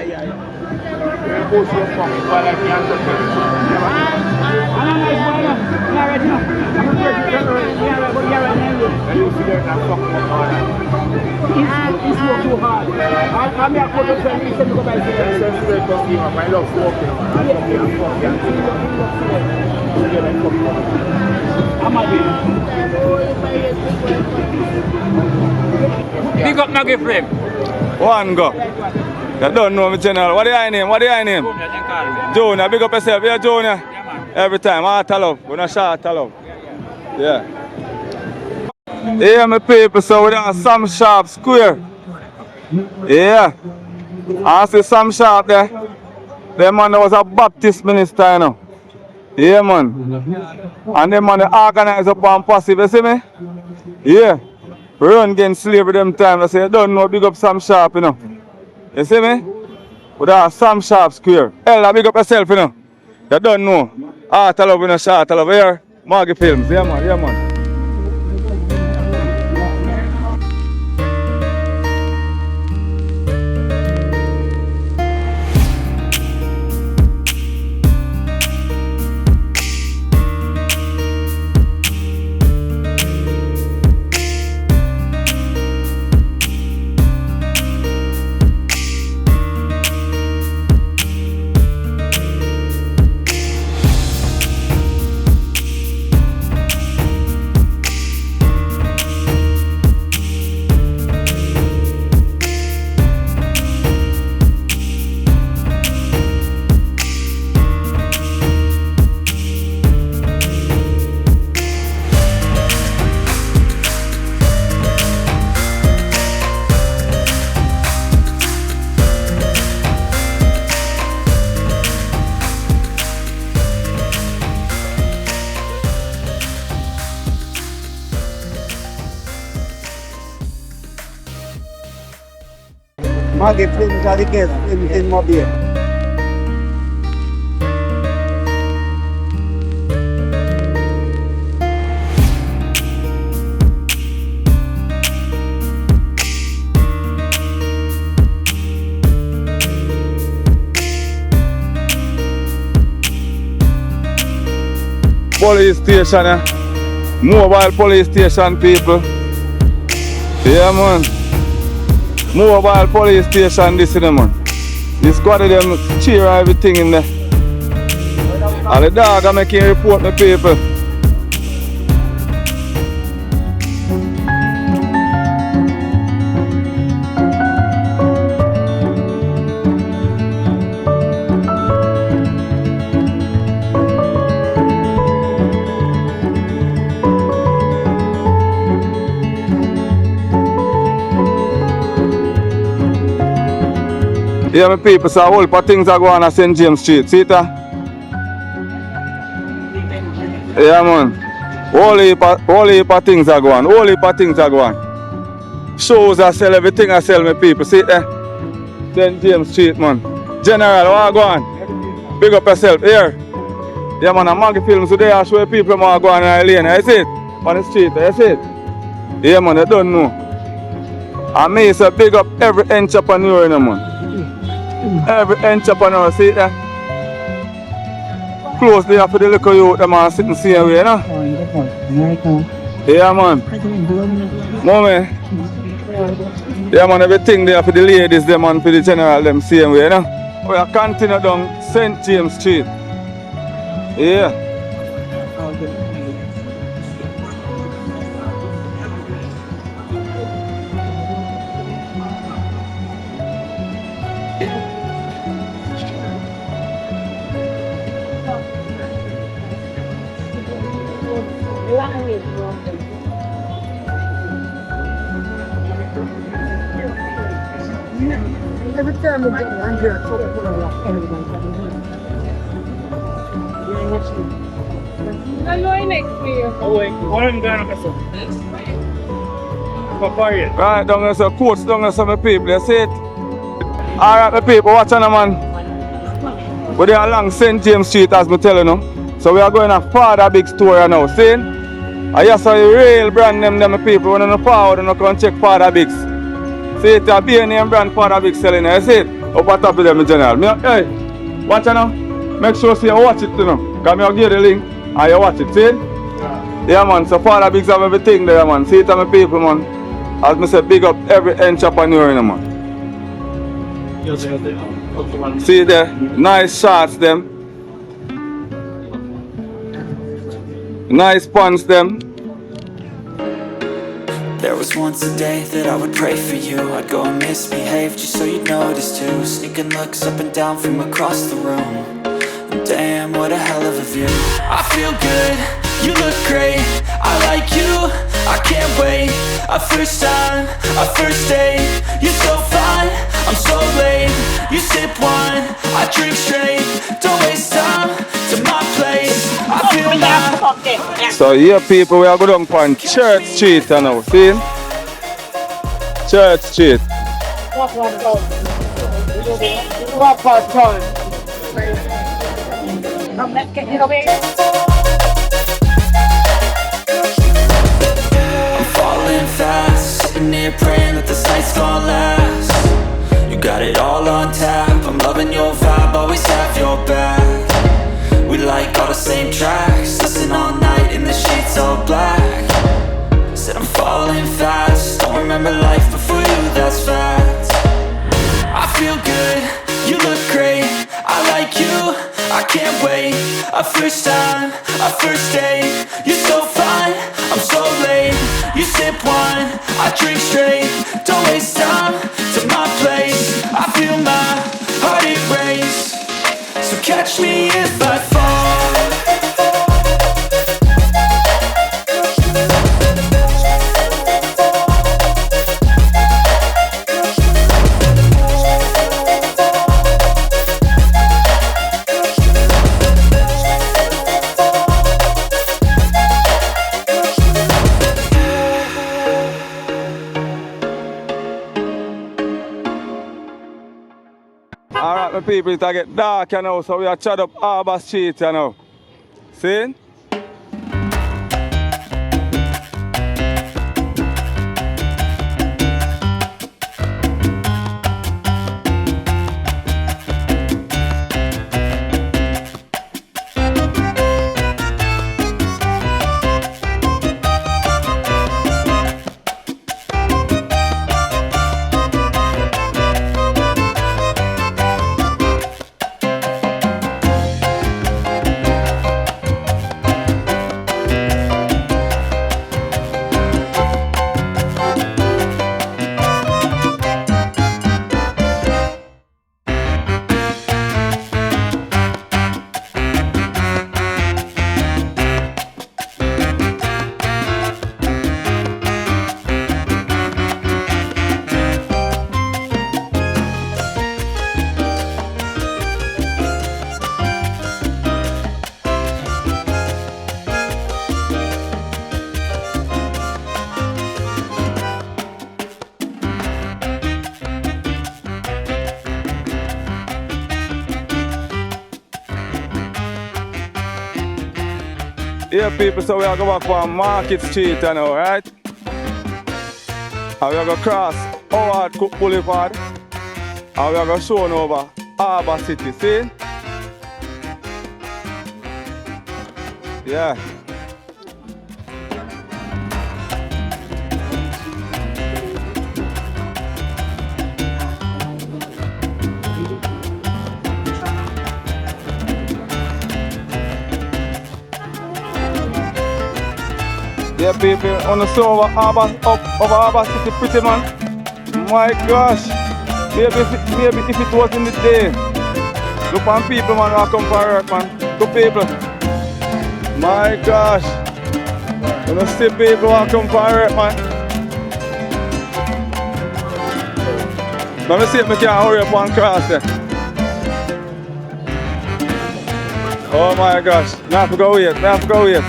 Big up Maggie Flame. One go. You don't know me general. What do I name? What do I name? Junior, big up yourself. Yeah, Junior. Every time. Heart of love. We're not short of love. Yeah. Yeah, my people, so we're on some Sharpe Square. Yeah. I see some Sharpe there. The man was a Baptist minister, you know. Yeah, man. And the man organized up on passive, you see me? Yeah. Run against slavery them time. I say, you don't know, big up some Sharpe, you know. You see me? We're on some Sharpe Square. Ella, big up yourself, you know. You don't know. Heart of love, you know, short of love. Here, Maggie Films. Yeah, man. Yeah, man. Maggie Films are the guest in Mobile. Police station, mobile police station, people. Yeah, man. Mobile police station, this is the man. The squad of them cheer everything in there. All the dog are making report my people. Yeah, my people, so a whole lot of things are going on St. James Street. See it? Yeah, man. Whole heap of things are going. Whole heap of things are going. Shows I sell, everything I sell, my people. See it there? St. James Street, man. General, what go on? Big up yourself. Here. Yeah, man, I'm Maggie Films today. I show people what go on in the lane. You see it? On the street. You see it? Yeah, man, you don't know. I may say big up every entrepreneur, you know, man. Every entrepreneur, see it there? Close there for the little youth, the man sitting same way, you know? Yeah, man. Mommy. Yeah, man, everything there for the ladies, them and for the general, them same way, you know? We are continue down St. James Street. Yeah. Every time we get one here, I'm going next to you. Oh, wait. What am I going to Right, down there, so coats down there, some people, you see it? Alright, my people, watch on, man. We're there along St. James Street, as I tell you, no? So we are going to father big store now, see? I just saw the real brand name them people when you forward and you can check Father Biggs. See it's a beer name brand Father Biggs selling, you see it? Up at top of them in general. Hey, watch it now. Make sure you watch it, you know. Because I'll give you the link and you watch it, see? Yeah man, so Father Biggs have everything there man. See it, my people man. As I say, big up every entrepreneur in man. See there, nice shots them. Nice puns them. There was once a day that I would pray for you. I'd go and misbehave just so you'd notice too. Sneaking looks up and down from across the room. And damn, what a hell of a view. I feel good, you look great. I like you, I can't wait. A first time, a first date. You're so fine, I'm so late. You sip wine, I drink straight. Don't waste time to my place. I feel my... So here people, we are going on Church Street now, see? Church Street. What part time? Let's get it away. I'm falling fast, sitting here praying that this night's gonna last. You got it all on tap, I'm loving your vibe, always have your back. We like all the same tracks, listen all night in the sheets all black. Said I'm falling fast, don't remember life before you, that's fact. I feel good, you look great, I like you, I can't wait. A first time, a first date. You're so fine, I'm so late. You sip wine, I drink straight. Don't waste time to my place. I feel my heart it race. So catch me if I fall. Alright my people, it get dark you know, so we are chat up Harbour Street you know. See? Yeah people, so we are going back on Market Street you know, right? And we are going to cross Howard Cook Boulevard and we are going to show over Harbour City, see? Yeah. Yeah people, on the show over Harbour City pretty man. My gosh. Maybe if it was in the day. Look on people man who come for work man. Good people. My gosh. You know see people who come for work man. Let me see if I can hurry up and cross there. Oh my gosh. I have to go wait.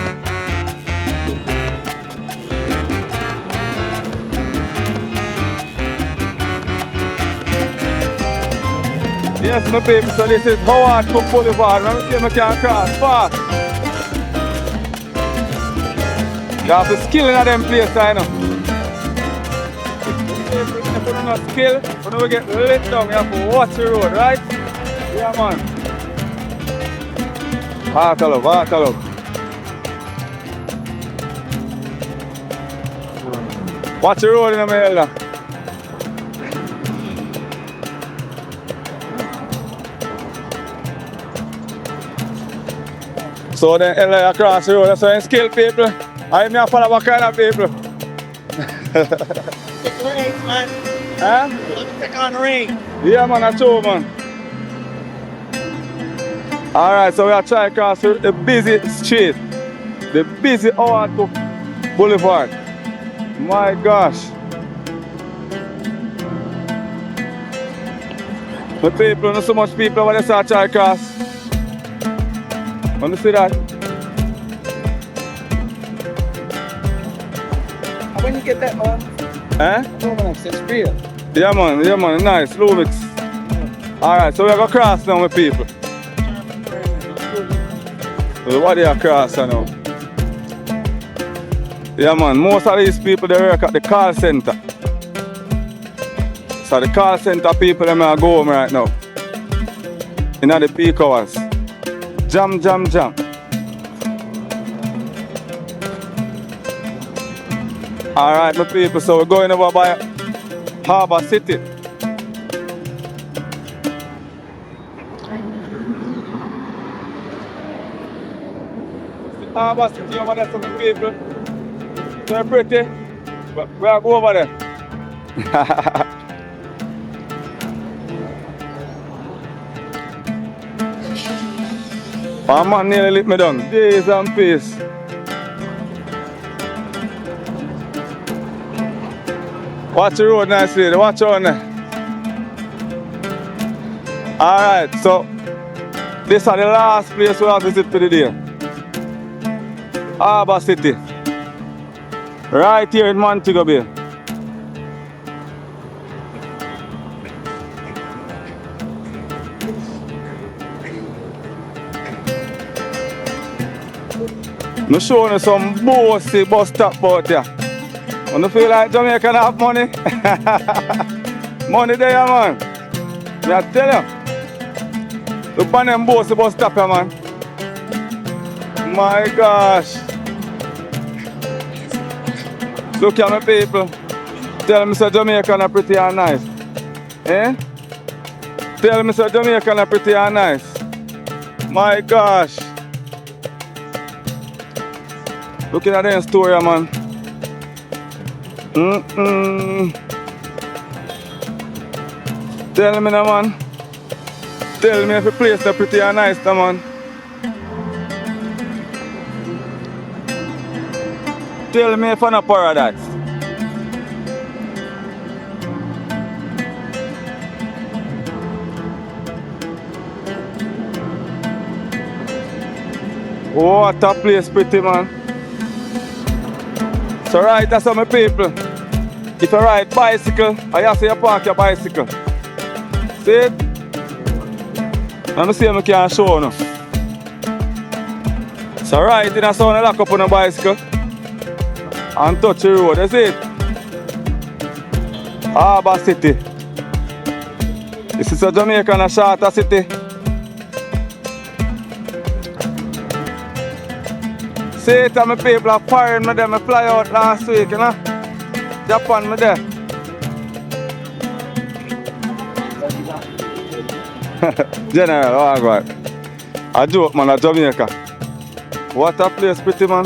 Yes, my people, so this is Howard Cook Boulevard. Let me see if I can cross fast. You have to skill in them places, you know. If you don't have skill, when we get lit down, you have to watch the road, right? Yeah, man. Heart love, heart love. Watch the road in the middle. So then Ella across the road, so in skilled people. I may follow what kind of people. Take the race, man. Huh? Take on the race. Yeah, man, that's true, man. Alright, so we are trying to cross the busy street. The busy Owato Boulevard. My gosh. The people, not so much people over there start trying to cross. Want to see that? When you get that, man? It's real. Yeah, man, nice, Lumix. Alright, so we're going to cross now with people. So what they are crossing now? Yeah, man, most of these people, they work at the call center. So the call center people, they may go home right now. In the peak hours. Jam, jam, jam. Alright, my people, so we're going over by Harbour City. Harbour City over there, some people. They're pretty, but we'll go over there. My man nearly lit me down. Days and peace. Watch the road, nice lady. Watch on there. Alright, so this is the last place we have to visit for the day. Harbour City. Right here in Montego Bay. I'm showing you some bossy bus stop out here. When you feel like Jamaica have money, money there, man. I tell you. Look on them bossy bus stop here, man. My gosh. Look at my people. Tell me so Jamaica are pretty and nice. Eh? Tell me so Jamaica are pretty and nice. My gosh. Looking at them story, man. Tell me now, man. Tell me if the place is pretty and nice, now, man. Tell me if I'm not paradise. Oh, what a place pretty, man. So right, that's how my people. If you ride bicycle, I have to park your bicycle. See it? Let me see if I can show you. So right, in a sound lock up on a bicycle and touch the road, that's it. Harbour City. This is a Jamaican and Sharpe City. See it, my people are firing me there. I fly out last week, you know. Japan me there. General, oh God. A joke, man, a Jamaica. What a place, pretty man.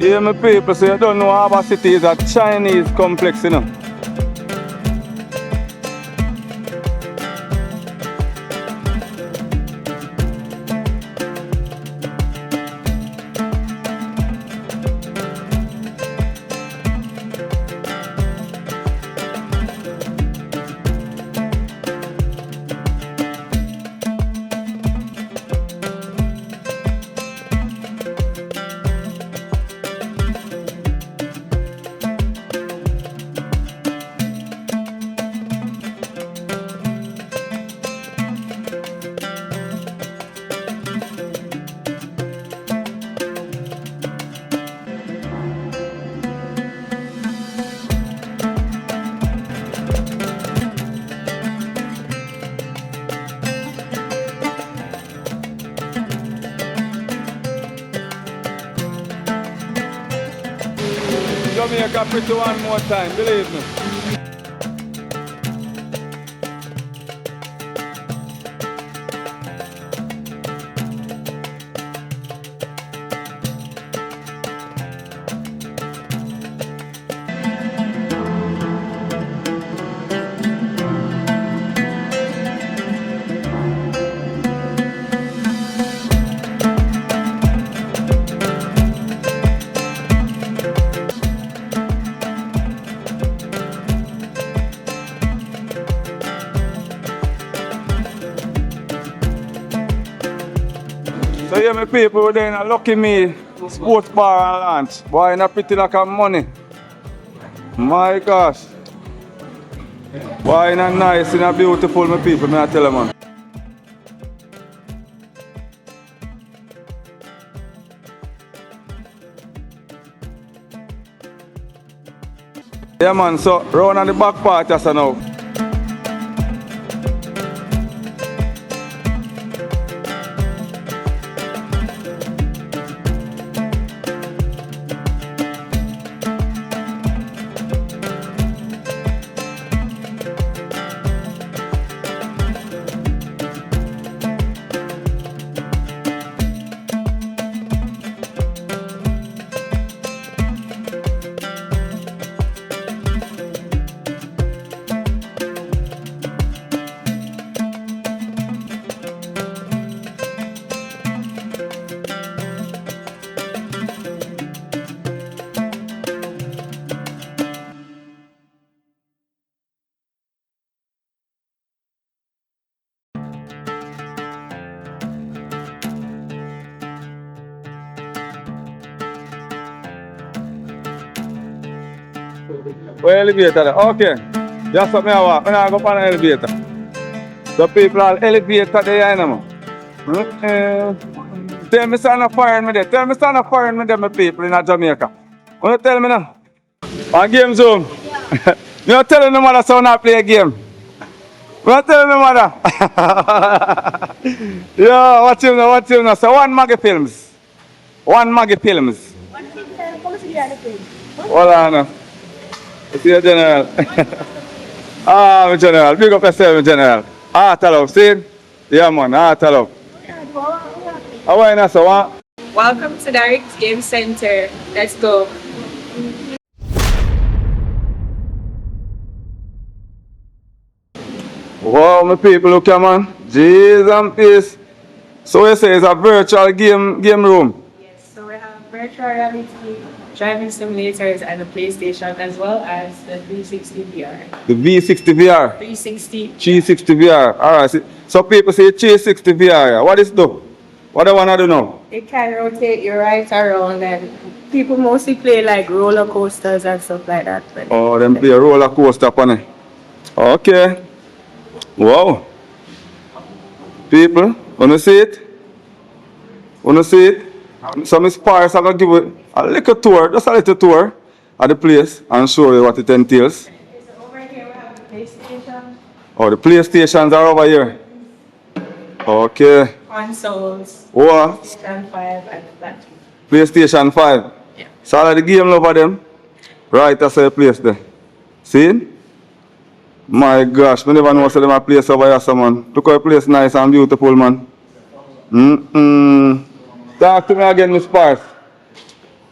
Yeah, my people, so you don't know Harbour City is a Chinese complex, you know. Jamaica pretty one more time, believe me. So yeah, my people, we're in a Lucky Me sports bar and lunch. Boy, in a pretty like a money. My gosh. Boy, in a nice, in a beautiful, my people, may I tell you, man. Yeah, man, so round on the back part, just now. Where elevator? Okay. Just what I want. I go on an elevator. The people are elevator there, you know. Tell me son of foreign me there. Tell me son of foreign me there, my people in Jamaica. What you tell me now? On game zone. You're telling the mother so not play a game. What tell me mother? Yeah, what's him now? So one Maggie Films. One Maggie Films. Hold on now. It's your general. My general. Big up yourself, my general. Love, see? Yeah, man, love. How are you, so what? Welcome to Direct Game Center. Let's go. Wow, my people, look here, man. Jeez and peace. So you say it's a virtual game room? Yes, so we have virtual reality, driving simulators, and the PlayStation, as well as the 360 VR. The V60 VR? 360. 360 VR. Alright. So people say 360 VR. What is it do? What do I want to do now? It can rotate you right around, and people mostly play like roller coasters and stuff like that. But oh, them play a roller coaster upon it. Okay. Wow. People, wanna see it? Wanna see it? Some spires are gonna give you a little tour, just a little tour of the place and show you what it entails. so over here we have the PlayStation. Oh, the PlayStations are over here. Okay. Consoles. What? PlayStation 5 and that. PlayStation 5. Yeah. So all of the game over them. Right, that's a place there. See? My gosh, I never know what's my place over here, so man. Look how the place nice and beautiful, man. Talk to me again, Miss Sparks.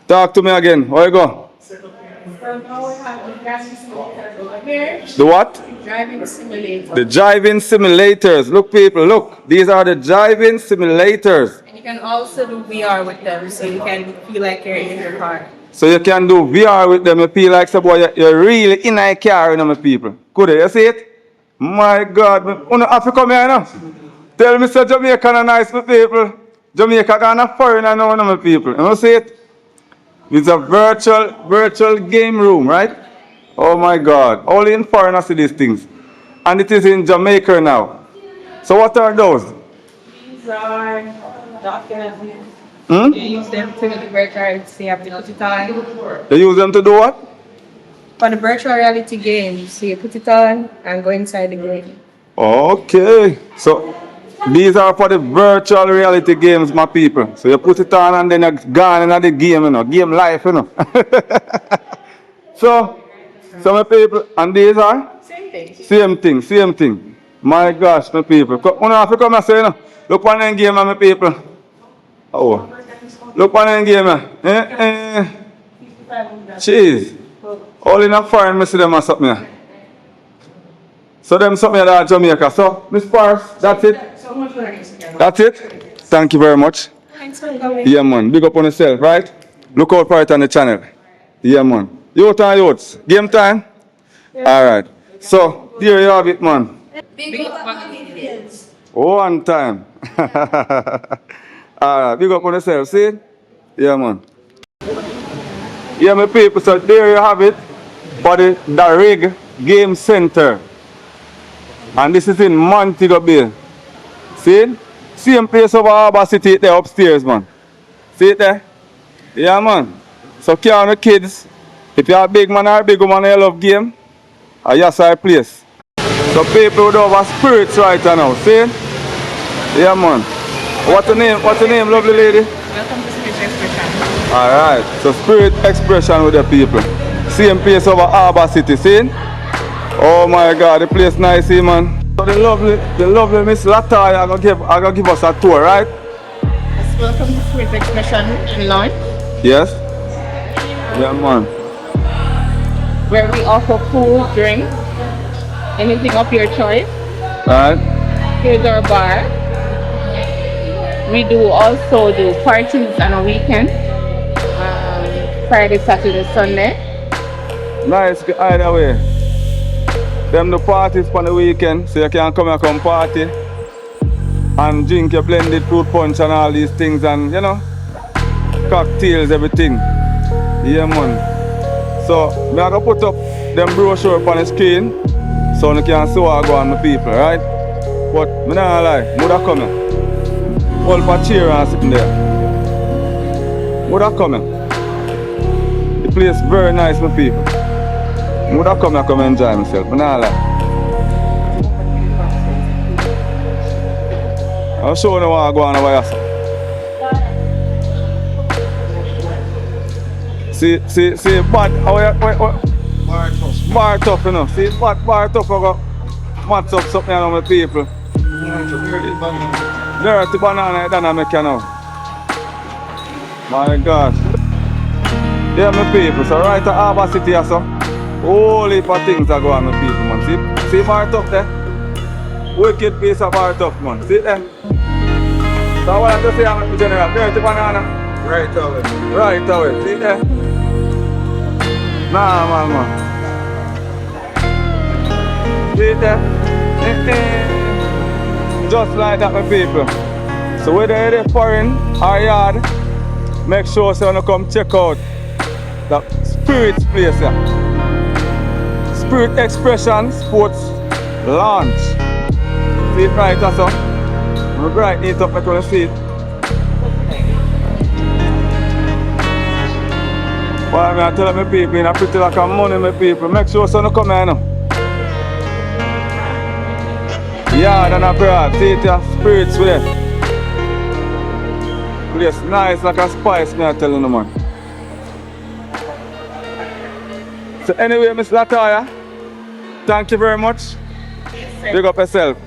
Talk to me again. Where you go? So now we have the driving simulator over here. The what? Driving simulator. The driving simulators. Look, people, look. These are the driving simulators. And you can also do VR with them, so you can feel like you're in your car. So you can do VR with them. You feel like you're really in a car, you know, my people. Could you see it? My God, you have to come here now. Tell me, so Jamaica are nice, my people. Jamaica are foreigner now, my people. You know, see it? It's a virtual game room, right? Oh my God. Only in foreigners see these things. And it is in Jamaica now. So what are those? These are documents. Hmm? You use them to the virtual reality, you have to put it on. You use them to do what? For the virtual reality games, so you put it on and go inside the game. Okay. So these are for the virtual reality games, my people. So you put it on and then you're gone into the game, you know. Game life, you know. So my people, and these are? Same thing. My gosh, my people. You have to come and say, you know, look on the game, my people. Oh. Look on the game, Jeez. All in a foreign, I see them or something. So them something that Jamaica. So, Miss Pars, that's it? That's it? Thank you very much. Thanks for coming. Yeah, man. Big up on yourself, right? Look out for it on the channel. Yeah, man. Youth and youths. Game time? All right. So, here you have it, man. Big up. One time. All right. Big up on yourself. See? Yeah, man. Yeah, my people. So, there you have it. For the Rig Game Center. And this is in Montego Bay. See? Same place over Harbour City there upstairs, man. See it there? Yeah, man. So, care on the kids. If you're a big man or a big woman and you love game, yes, our place. So, people would have spirits right now. See? Yeah, man. What's the name? What's the name, lovely lady? Welcome to Spirit Expression. Alright. So, Spirit Expression with the people. Same place over Harbour City. See? Oh my God, the place nice here, man. So the lovely Miss Lataya are gonna give us a tour, right? Yes, welcome to Spirit Expression in London, Yes? Yeah, man. where we offer food, drink, anything of your choice. Right? Here's our bar. We do also do parties on a weekend, Friday, Saturday, Sunday. Nice, either way. Them the parties for the weekend, so you can come and come party and drink your blended fruit punch and all these things and, you know, cocktails, everything. Yeah, man. So, I'm going to put up them brochure up on the screen so you can see what I go on my people, right? But, I'm not lie, I'm going to come here. Hold for chair and sitting there. I'm going to come here. The place very nice, my people. I would have come and come enjoy myself, but not like. I'll show you what I go on over here. See, bad, bar tough, you know. See, bar tough, I got mats up something on my people. Dirty banana, that I make you know. My God. Yeah, my people, so right at Harbour City, so. Whole heap of things are going on with people, man. See bar tough there? Wicked piece of bar tough, man. See it there? So I want to say, I'm general, dirty banana. Right away. Right away. See it there? Nah, man. See it there? Just like that, my people. So whether you're foreign or yard, make sure so you come check out the Spirit's place here. Spirit Expression Sports Launch. See it right, that's all. I'm brighten it up, I can see it. Why I tell my people, in a pretty like a money, my people, make sure so you come here now. Yeah, then abroad, see it here, spirits with it. Place nice like a spice, me I tell you, man. So anyway, Miss Lataya, thank you very much. Big up yourself.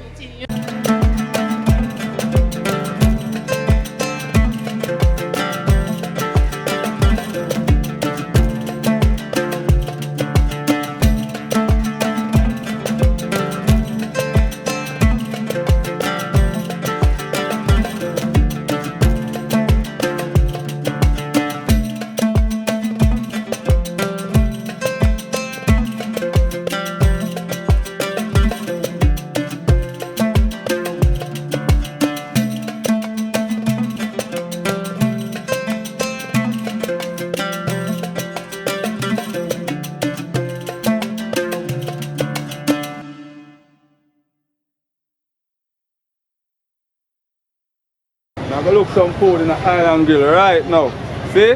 I'm gonna look some food in the Island Grill right now. See?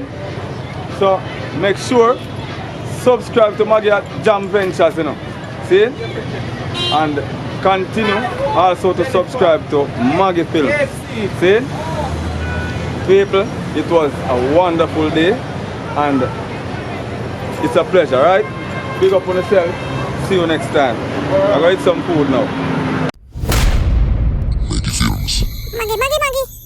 So make sure subscribe to Maggie at Jam Ventures, you know. See? And continue also to subscribe to Maggie Films. See? People, it was a wonderful day and it's a pleasure, right? Big up on yourself. See you next time. I'm gonna eat some food now. Maggie, Maggie, Maggie.